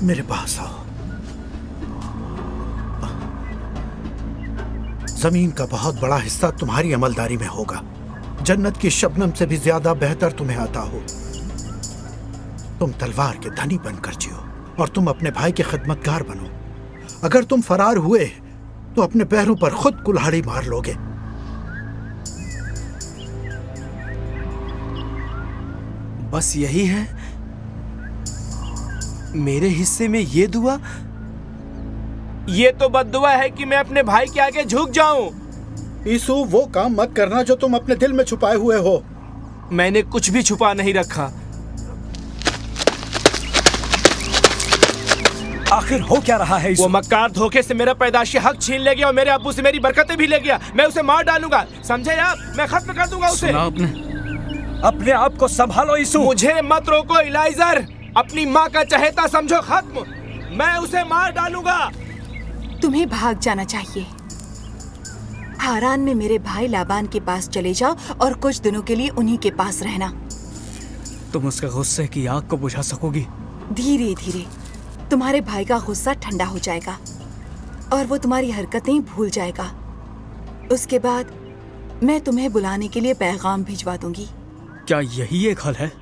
मेरे पास आओ। जमीन का बहुत बड़ा हिस्सा तुम्हारी अमलदारी में होगा। जन्नत की शबनम से भी ज्यादा बेहतर तुम्हें आता हो। तुम तलवार के धनी बनकर जियो और तुम अपने भाई के खिदमतगार बनो। अगर तुम फरार हुए तो अपने पैरों पर खुद कुल्हाड़ी मार लोगे। बस यही है मेरे हिस्से में ये दुआ? ये तो बद्दुआ है कि मैं अपने भाई के आगे झुक जाऊं। यीशु, वो काम मत करना जो तुम अपने दिल में छुपाए हुए हो। मैंने कुछ भी छुपा नहीं रखा। आखिर हो क्या रहा है? वो मक्कार धोखे से मेरा पैदाइशी हक छीन ले गया और मेरे अब्बू से मेरी बरकतें भी ले गया। मैं उसे मार डालूंगा, समझे आप? मैं खत्म कर दूंगा उसे। सुना आपने? अपने आप को संभालो यीशु। मुझे मत रोको इलाइजर। अपनी माँ का चहेता समझो खत्म। मैं उसे मार डालूंगा। तुम्हें भाग जाना चाहिए। हारान में मेरे भाई लाबान के पास चले जाओ और कुछ दिनों के लिए उन्हीं के पास रहना। तुम उसके गुस्से की आग को बुझा सकोगी? धीरे धीरे तुम्हारे भाई का गुस्सा ठंडा हो जाएगा और वो तुम्हारी हरकतें भूल जाएगा। उसके बाद मैं तुम्हें बुलाने के लिए पैगाम भिजवा दूंगी। क्या यही एक हल है?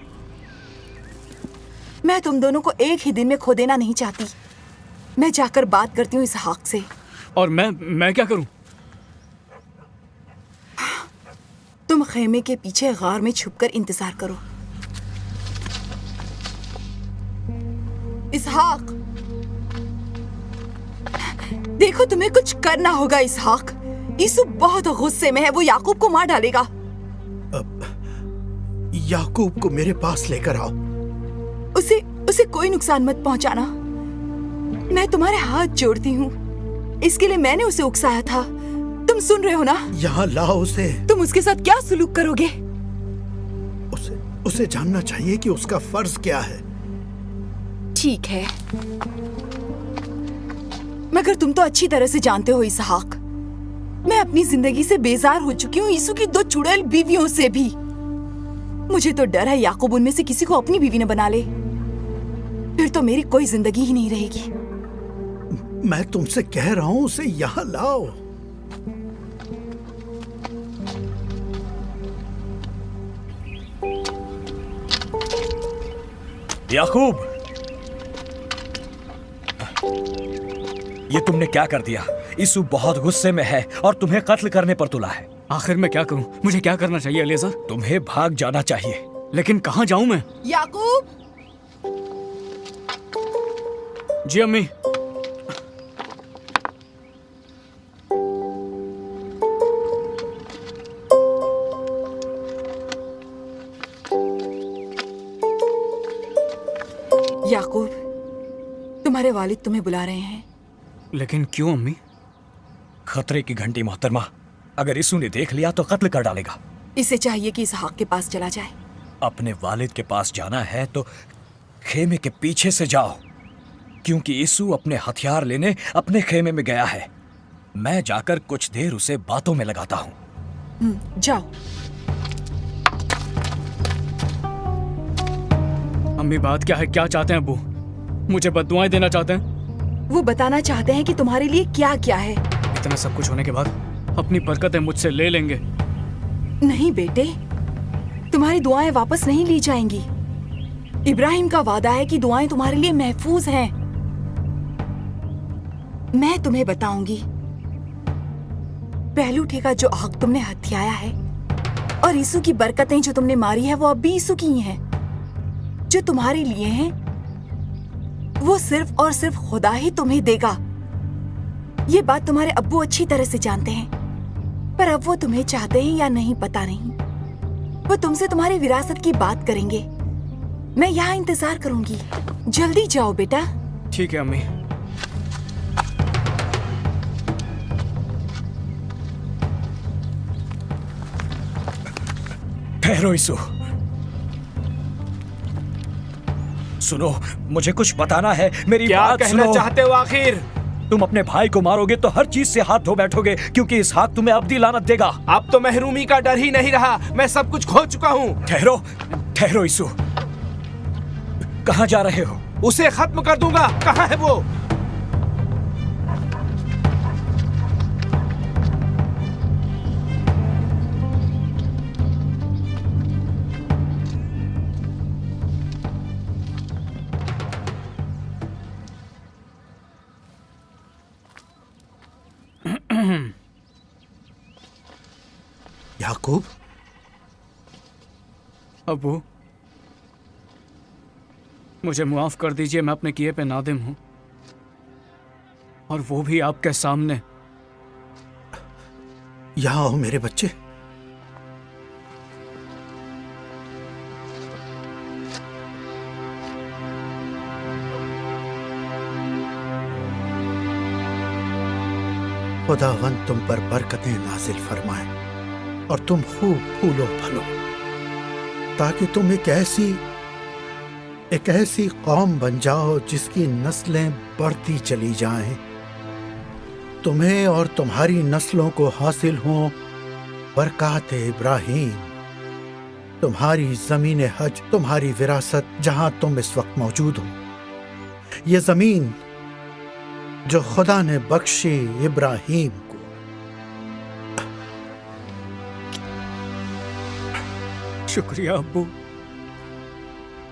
मैं तुम दोनों को एक ही दिन में खो देना नहीं चाहती। मैं जाकर बात करती हूँ इसहाक से। और मैं क्या करूं? तुम खेमे के पीछे गार में छुपकर इंतजार करो। इसहाक, देखो तुम्हें कुछ करना होगा इसहाक। यीशु बहुत गुस्से में है। वो याकूब को मार डालेगा। याकूब को मेरे पास लेकर आओ। उसे कोई नुकसान मत पहुंचाना। मैं तुम्हारे हाथ जोड़ती हूँ। इसके लिए मैंने उसे उकसाया था। तुम सुन रहे हो ना? यहाँ लाओ उसे। तुम उसके साथ क्या सलूक करोगे? उसे जानना चाहिए कि उसका फर्ज क्या है। ठीक है, मगर तुम तो अच्छी तरह से जानते हो इसहाक, मैं अपनी जिंदगी से बेजार हो चुकी हूँ, यीशु की 2 चुड़ैल बीवियों से भी। मुझे तो डर है याकूब उनमें से किसी को अपनी बीवी न बना ले। फिर तो मेरी कोई जिंदगी ही नहीं रहेगी। मैं तुमसे कह रहा हूँ उसे यहाँ लाओ। याकूब, ये तुमने क्या कर दिया? यीशु बहुत गुस्से में है और तुम्हें कत्ल करने पर तुला है। आखिर मैं क्या करूं? मुझे क्या करना चाहिए एलिएज़र? तुम्हें भाग जाना चाहिए। लेकिन कहाँ जाऊं मैं? याकूब! जी अम्मी। याकूब, तुम्हारे वालिद तुम्हें बुला रहे हैं। लेकिन क्यों अम्मी? खतरे की घंटी मोहतरमा। अगर यीशु ने देख लिया तो कत्ल कर डालेगा। इसे चाहिए कि इसहाक के पास चला जाए। अपने वालिद के पास जाना है तो खेमे के पीछे से जाओ। क्योंकि यीशु अपने हथियार लेने अपने खेमे में गया है। मैं जाकर कुछ देर उसे बातों में लगाता हूँ। जाओ। अम्मी बात क्या है? क्या चाहते हैं अब्बू? मुझे बद्दुआएं देना चाहते हैं? वो बताना चाहते हैं कि तुम्हारे लिए क्या क्या है। इतना सब कुछ होने के बाद अपनी बरकतें मुझसे ले लेंगे। नहीं बेटे, तुम्हारी दुआएं वापस नहीं ली जाएंगी। इब्राहिम का वादा है कि दुआएं तुम्हारे लिए महफूज हैं। मैं तुम्हें बताऊंगी। पहलू ठेका जो हक तुमने हथियाया है और यीशु की बरकतें जो तुमने मारी है वो अब भी यीशु की ही हैं। जो तुम्हारे लिए हैं वो सिर्फ और सिर्फ खुदा ही तुम्हें देगा। ये बात तुम्हारे अब्बू अच्छी तरह से जानते हैं, पर अब वो तुम्हें चाहते हैं या नहीं पता नहीं। वो तुमसे तुम्हारी विरासत की बात करेंगे। मैं यहाँ इंतजार करूंगी। जल्दी जाओ बेटा। ठीक है अम्मी। ठहरो यीशु। सुनो, मुझे कुछ बताना है। मेरी क्या बात कहना सुनो। चाहते हो आखिर? तुम अपने भाई को मारोगे तो हर चीज से हाथ धो बैठोगे, क्योंकि इसहाक तुम्हें अब्दी लानत देगा। अब तो महरूमी का डर ही नहीं रहा। मैं सब कुछ खो चुका हूँ। ठहरो, ठहरो यीशु। कहाँ जा रहे हो? उसे खत्म कर दूंगा। कहाँ है वो? याकूब, अब्बू मुझे माफ कर दीजिए। मैं अपने किए पे नादिम हूं, और वो भी आपके सामने। यहाँ आओ मेरे बच्चे। खुदावंद तुम पर बरकतें नाजिल फरमाए और तुम खूब फूलो फलो, ताकि तुम एक ऐसी कौम बन जाओ जिसकी नस्लें बढ़ती चली जाएं। तुम्हें और तुम्हारी नस्लों को हासिल हो बरकत इब्राहिम। तुम्हारी ज़मीन हज तुम्हारी विरासत, जहां तुम इस वक्त मौजूद हो। ये ज़मीन जो खुदा ने बख्शी इब्राहिम को। शुक्रिया अब्बू।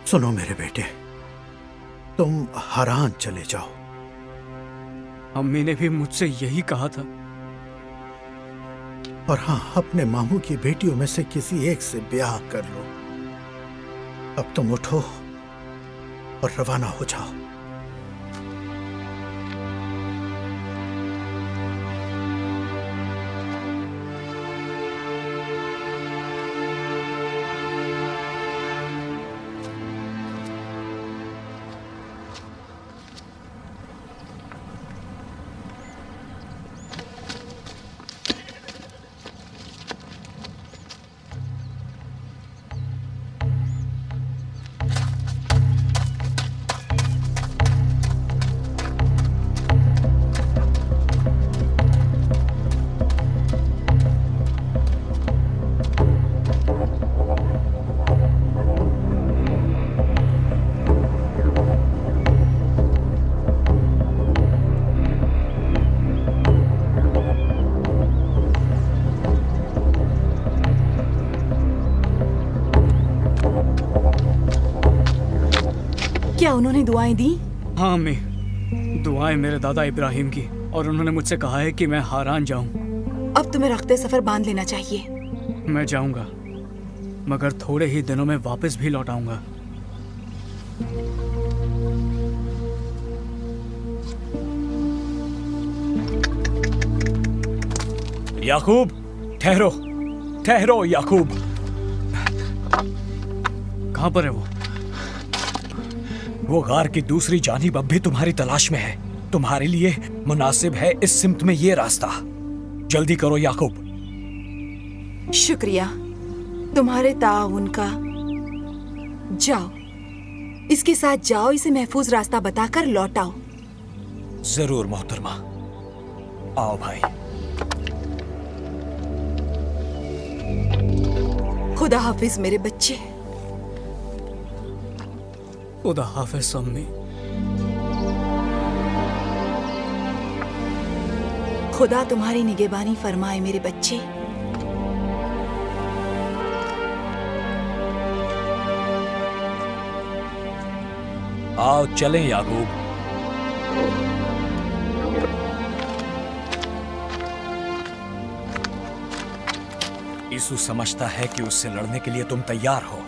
सुनो मेरे बेटे, तुम हरान चले जाओ। अम्मी ने भी मुझसे यही कहा था। और हाँ, अपने मामू की बेटियों में से किसी एक से ब्याह कर लो। अब तुम उठो और रवाना हो जाओ। क्या उन्होंने दुआएं दी? हाँ अम्मी, दुआएं मेरे दादा इब्राहिम की, और उन्होंने मुझसे कहा है कि मैं हारान जाऊं। अब तुम्हें रखते सफर बांध लेना चाहिए। मैं जाऊंगा, मगर थोड़े ही दिनों में वापस भी लौट आऊंगा। याकूब, ठहरो, ठहरो याकूब। कहां पर है वो? वो गार की दूसरी जानिब अब भी तुम्हारी तलाश में है। तुम्हारे लिए मुनासिब है इस सिमत में ये रास्ता। जल्दी करो याकूब। शुक्रिया तुम्हारे ताउन का। जाओ, इसके साथ जाओ, इसे महफूज रास्ता बताकर लौट आओ। जरूर मोहतरमा। आओ भाई। खुदा हाफिज मेरे बच्चे। खुदा हाफिज अम्मी। खुदा तुम्हारी निगहबानी फरमाए मेरे बच्चे। आओ चलें याकूब। यीशु समझता है कि उससे लड़ने के लिए तुम तैयार हो।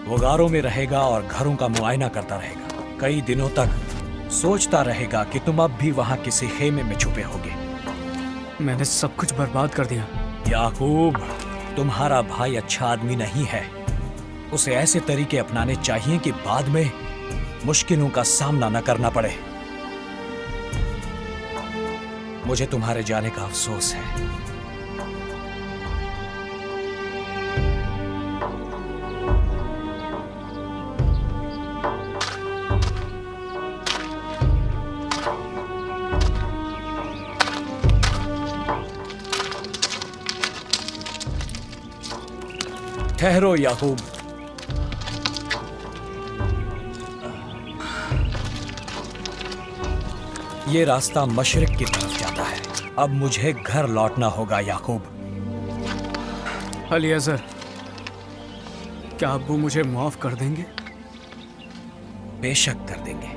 वो गारों में रहेगा और घरों का मुआयना करता रहेगा। कई दिनों तक सोचता रहेगा कि तुम अब भी वहां किसी खेमे में छुपे होगे। मैंने सब कुछ बर्बाद कर दिया। याकूब, तुम्हारा भाई अच्छा आदमी नहीं है। उसे ऐसे तरीके अपनाने चाहिए कि बाद में मुश्किलों का सामना न करना पड़े। मुझे तुम्हारे जाने का अफसोस है। ठहरो याकूब। ये रास्ता मशरिक की तरफ जाता है। अब मुझे घर लौटना होगा याकूब। अलीअज़र, क्या अब्बू मुझे माफ कर देंगे? बेशक कर देंगे।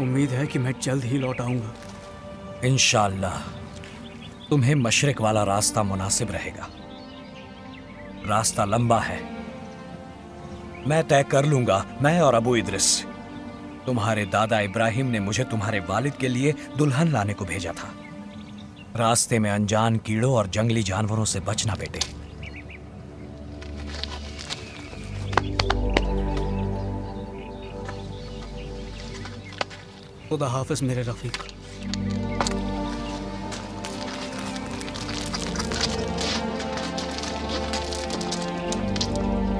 उम्मीद है कि मैं जल्द ही लौट आऊंगा। इंशाअल्लाह तुम्हें मशरिक वाला रास्ता मुनासिब रहेगा। रास्ता लंबा है, मैं तय कर लूंगा। मैं और अबू इद्रिस। तुम्हारे दादा इब्राहिम ने मुझे तुम्हारे वालिद के लिए दुल्हन लाने को भेजा था। रास्ते में अनजान कीड़ों और जंगली जानवरों से बचना बेटे। खुदा हाफिज मेरे रफीक।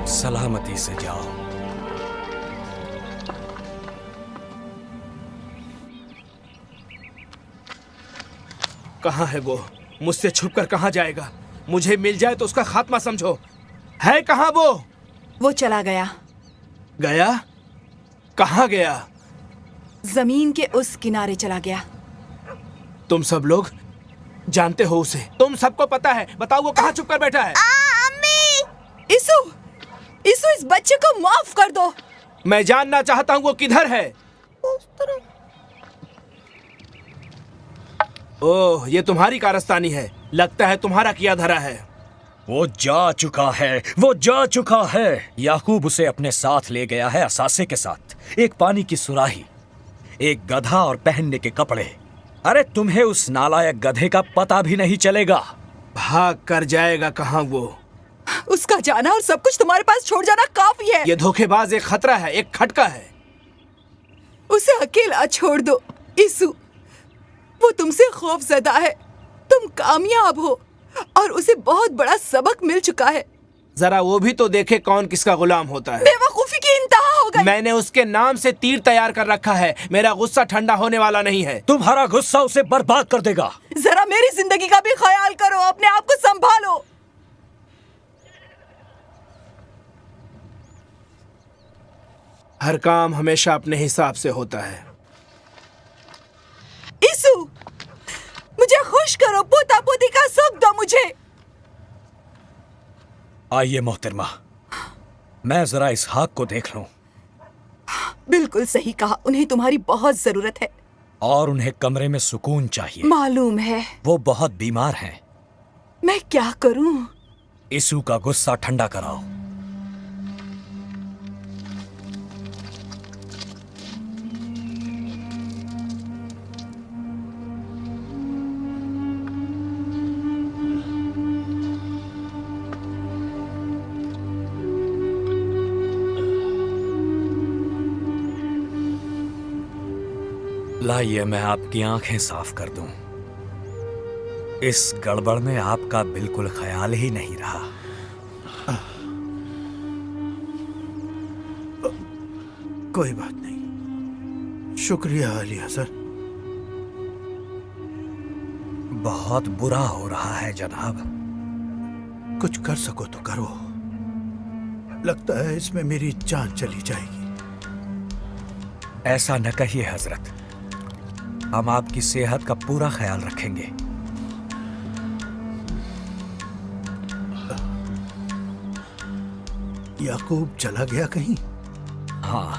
सलामती से जाओ। कहाँ है वो? मुझसे छुपकर कहाँ जाएगा? मुझे मिल जाए तो उसका खात्मा समझो। है कहाँ वो? वो चला गया। गया? कहाँ गया? जमीन के उस किनारे चला गया। तुम सब लोग जानते हो उसे? तुम सबको पता है? बताओ वो कहाँ छुप कर बैठा है? अम्मी! इसू! इसू, इस बच्चे को माफ कर दो। मैं जानना चाहता हूँ वो किधर है। ओह, ये तुम्हारी कारस्तानी है। लगता है तुम्हारा किया धरा है। वो जा चुका है, वो जा चुका है। याकूब उसे अपने साथ ले गया है असासे के साथ। एक पानी की सुराही, एक गधा और पहनने के कपड़े। अरे तुम्हें उस नालायक गधे का पता भी नहीं चलेगा। भाग कर जाएगा कहाँ वो? उसका जाना और सब कुछ तुम्हारे पास छोड़ जाना काफी है। ये धोखेबाज एक खतरा है, एक खटका है। उसे अकेला छोड़ दो। यीशु, वो तुमसे खौफजदा है। तुम कामयाब हो और उसे बहुत बड़ा सबक मिल चुका है। जरा वो भी तो देखे कौन किसका गुलाम होता है। बेवकूफी की इंतहा हो गई। मैंने उसके नाम से तीर तैयार कर रखा है। मेरा गुस्सा ठंडा होने वाला नहीं है। तुम्हारा गुस्सा उसे बर्बाद कर देगा। जरा मेरी जिंदगी का भी ख्याल करो। अपने आप को संभालो। हर काम हमेशा अपने हिसाब से होता है। यीशु, मुझे खुश करो। पोता पोती का सुख दो मुझे। आइए मोहतरमा, मैं जरा इसहाक को देख लूं। बिल्कुल सही कहा। उन्हें तुम्हारी बहुत जरूरत है। और उन्हें कमरे में सुकून चाहिए। मालूम है। वो बहुत बीमार हैं। मैं क्या करूं? यीशु का गुस्सा ठंडा कराओ। लाइए मैं आपकी आंखें साफ कर दूं। इस गड़बड़ में आपका बिल्कुल ख्याल ही नहीं रहा। कोई बात नहीं। शुक्रिया अली हसन। बहुत बुरा हो रहा है जनाब। कुछ कर सको तो करो। लगता है इसमें मेरी जान चली जाएगी। ऐसा न कहिए हजरत, हम आपकी सेहत का पूरा ख्याल रखेंगे। याकूब चला गया कहीं? हाँ,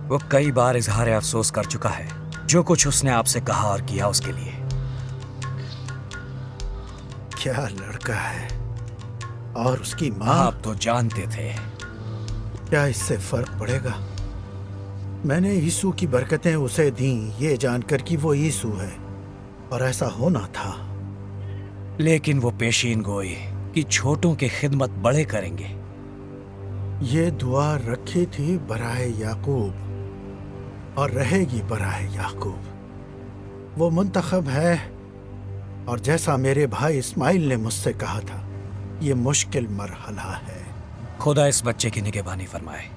वो कई बार इजहार अफसोस कर चुका है जो कुछ उसने आपसे कहा और किया उसके लिए। क्या लड़का है। और उसकी माँ? आप तो जानते थे। क्या इससे फर्क पड़ेगा? मैंने यीशु की बरकतें उसे दी ये जानकर कि वो यीशु है, और ऐसा होना था। लेकिन वो पेशीन गोई कि छोटों की खिदमत बड़े करेंगे। ये दुआ रखी थी बराए याकूब, और रहेगी बराए याकूब। वो मुंतखब है, और जैसा मेरे भाई इस्माइल ने मुझसे कहा था, ये मुश्किल मरहला है। खुदा इस बच्चे की निगहबानी फरमाए।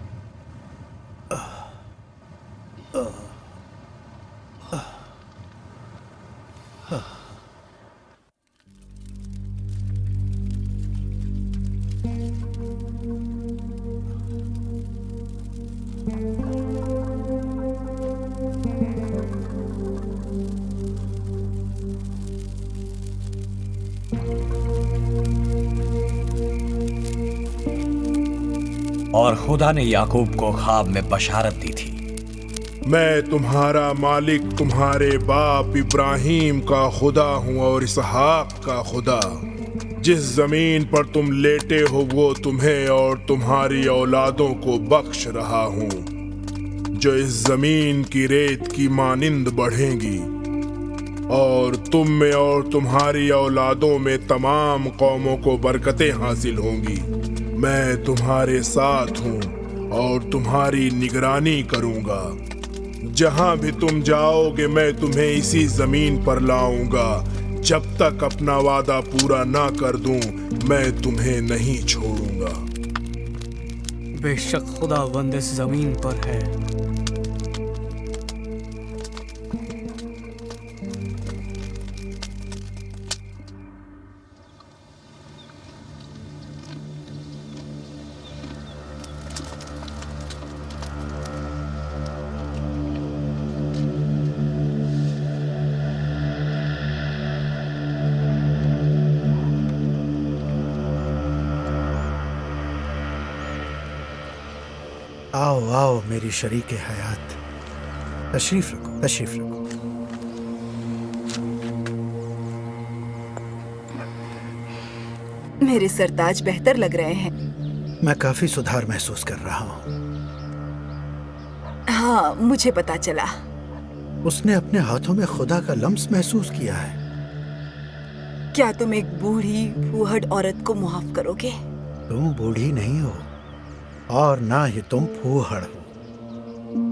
और खुदा ने याकूब को ख्वाब में बशारत दी थी, मैं तुम्हारा मालिक तुम्हारे बाप इब्राहिम का खुदा हूँ और इसहाक का खुदा। जिस जमीन पर तुम लेटे हो वो तुम्हें और तुम्हारी औलादों को बख्श रहा हूँ, जो इस जमीन की रेत की मानिंद बढ़ेंगी, और तुम में और तुम्हारी औलादों में तमाम कौमों को बरकतें हासिल होंगी। मैं तुम्हारे साथ हूँ और तुम्हारी निगरानी करूँगा। जहाँ भी तुम जाओगे मैं तुम्हें इसी जमीन पर लाऊंगा। जब तक अपना वादा पूरा ना कर दूं मैं तुम्हें नहीं छोड़ूंगा। बेशक खुदावंद इस जमीन पर है। आओ आओ मेरी शरीक हयात, तशरीफ रखो, तशरीफ रखो। मेरे सरताज बेहतर लग रहे हैं। मैं काफी सुधार महसूस कर रहा हूँ। हाँ, मुझे पता चला। उसने अपने हाथों में खुदा का लम्स महसूस किया है। क्या तुम एक बूढ़ी फूहड़ औरत को मुआफ करोगे? तुम बूढ़ी नहीं हो और ना ही तुम फूहड़ हो।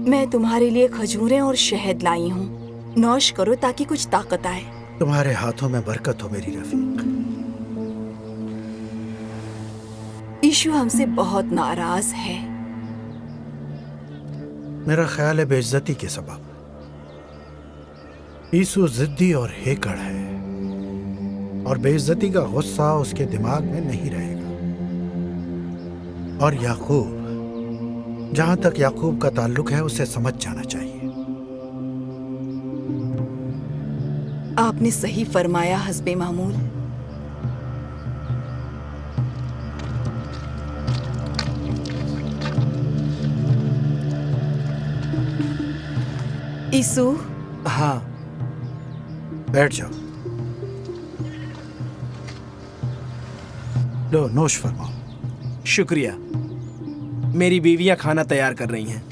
मैं तुम्हारे लिए खजूरें और शहद लाई हूँ। नौश करो ताकि कुछ ताकत आए। तुम्हारे हाथों में बरकत हो मेरी रफीक। यीशु हमसे बहुत नाराज है। मेरा ख्याल है बेइज्जती के सबब। यीशु जिद्दी और हेकड़ है, और बेइज्जती का गुस्सा उसके दिमाग में नहीं रहेगा। और याकूब, जहां तक याकूब का ताल्लुक है, उसे समझ जाना चाहिए। आपने सही फरमाया हस्बे मामूल। यीशु। हाँ, बैठ जाओ। लो, नोश फरमाओ। शुक्रिया। मेरी बीवियां खाना तैयार कर रही हैं।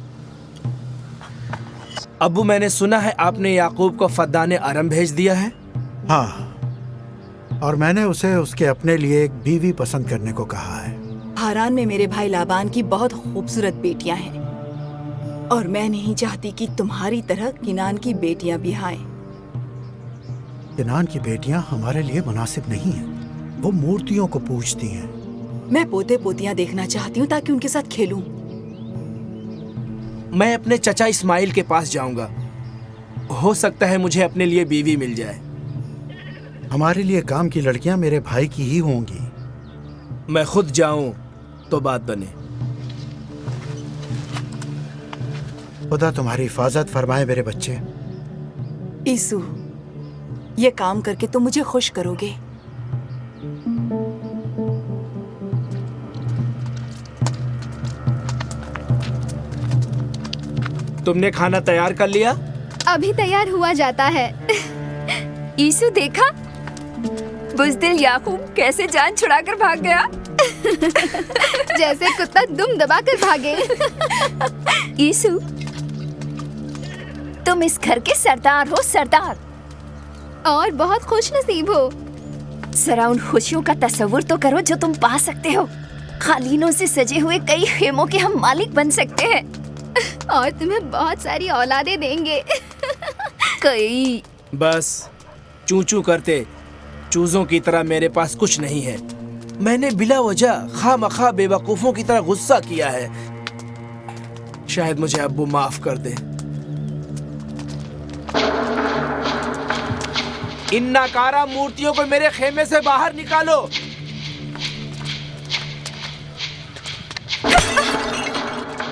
अब्बू, मैंने सुना है आपने याकूब को फद्दाने अरम भेज दिया है। हाँ, और मैंने उसे उसके अपने लिए एक बीवी पसंद करने को कहा है। हारान में मेरे भाई लाबान की बहुत खूबसूरत बेटियां हैं, और मैं नहीं चाहती कि तुम्हारी तरह किनान की बेटियां भी आए। किनान की बेटियां हमारे लिए मुनासिब नहीं हैं। वो मूर्तियों को पूजती हैं। मैं पोते पोतियां देखना चाहती हूँ ताकि उनके साथ खेलूं। मैं अपने चचा इस्माइल के पास जाऊंगा। हो सकता है मुझे अपने लिए बीवी मिल जाए। हमारे लिए काम की लड़कियां मेरे भाई की ही होंगी। मैं खुद जाऊं तो बात बने। खुदा तुम्हारी हिफाजत फरमाए मेरे बच्चे। यीशु, ये काम करके तुम मुझे खुश करोगे। तुमने खाना तैयार कर लिया? अभी तैयार हुआ जाता है। यीशु देखा, बुज़दिल याकूब कैसे जान छुड़ाकर भाग गया। जैसे कुत्ता दुम दबाकर भागे। यीशु, तुम इस घर के सरदार हो, सरदार। और बहुत खुश नसीब हो। जरा उन खुशियों का तस्वुर तो करो जो तुम पा सकते हो। कालीनों से सजे हुए कई खेमों के हम मालिक बन सकते हैं। और तुम्हें बहुत सारी औलादें देंगे। कई। बस चू चू करते चूजों की तरह मेरे पास कुछ नहीं है। मैंने बिला वजह खामखा बेवकूफों की तरह गुस्सा किया है। शायद मुझे अब्बू माफ कर दे। इन नाकारा मूर्तियों को मेरे खेमे से बाहर निकालो।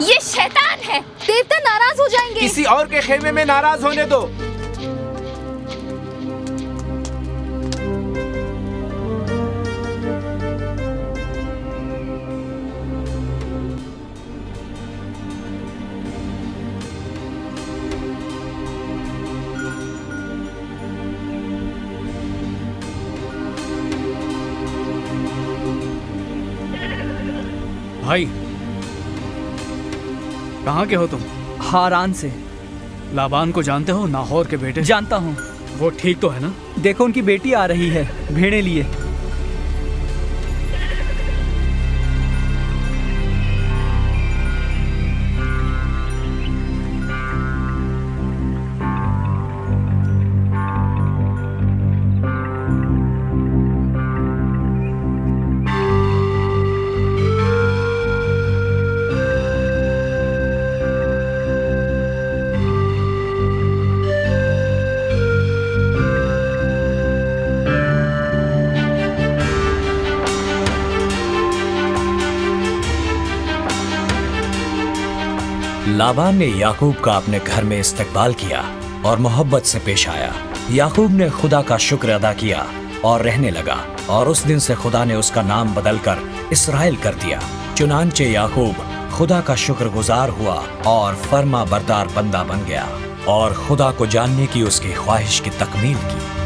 ये शैतान है। देवता नाराज हो जाएंगे। किसी और के खेमे में नाराज होने दो। भाई, कहाँ के हो तुम? हारान से। लाबान को जानते हो, नाहोर के बेटे? जानता हूँ। वो ठीक तो है ना? देखो उनकी बेटी आ रही है भेड़े लिए। लाबान ने याकूब का अपने घर में इस्तकबाल किया और मोहब्बत से पेश आया। याकूब ने खुदा का शुक्र अदा किया और रहने लगा, और उस दिन से खुदा ने उसका नाम बदलकर इसराइल कर दिया। चुनांचे याकूब खुदा का शुक्रगुजार हुआ और फर्मा बरदार बंदा बन गया और खुदा को जानने की उसकी ख्वाहिश की तकमील की।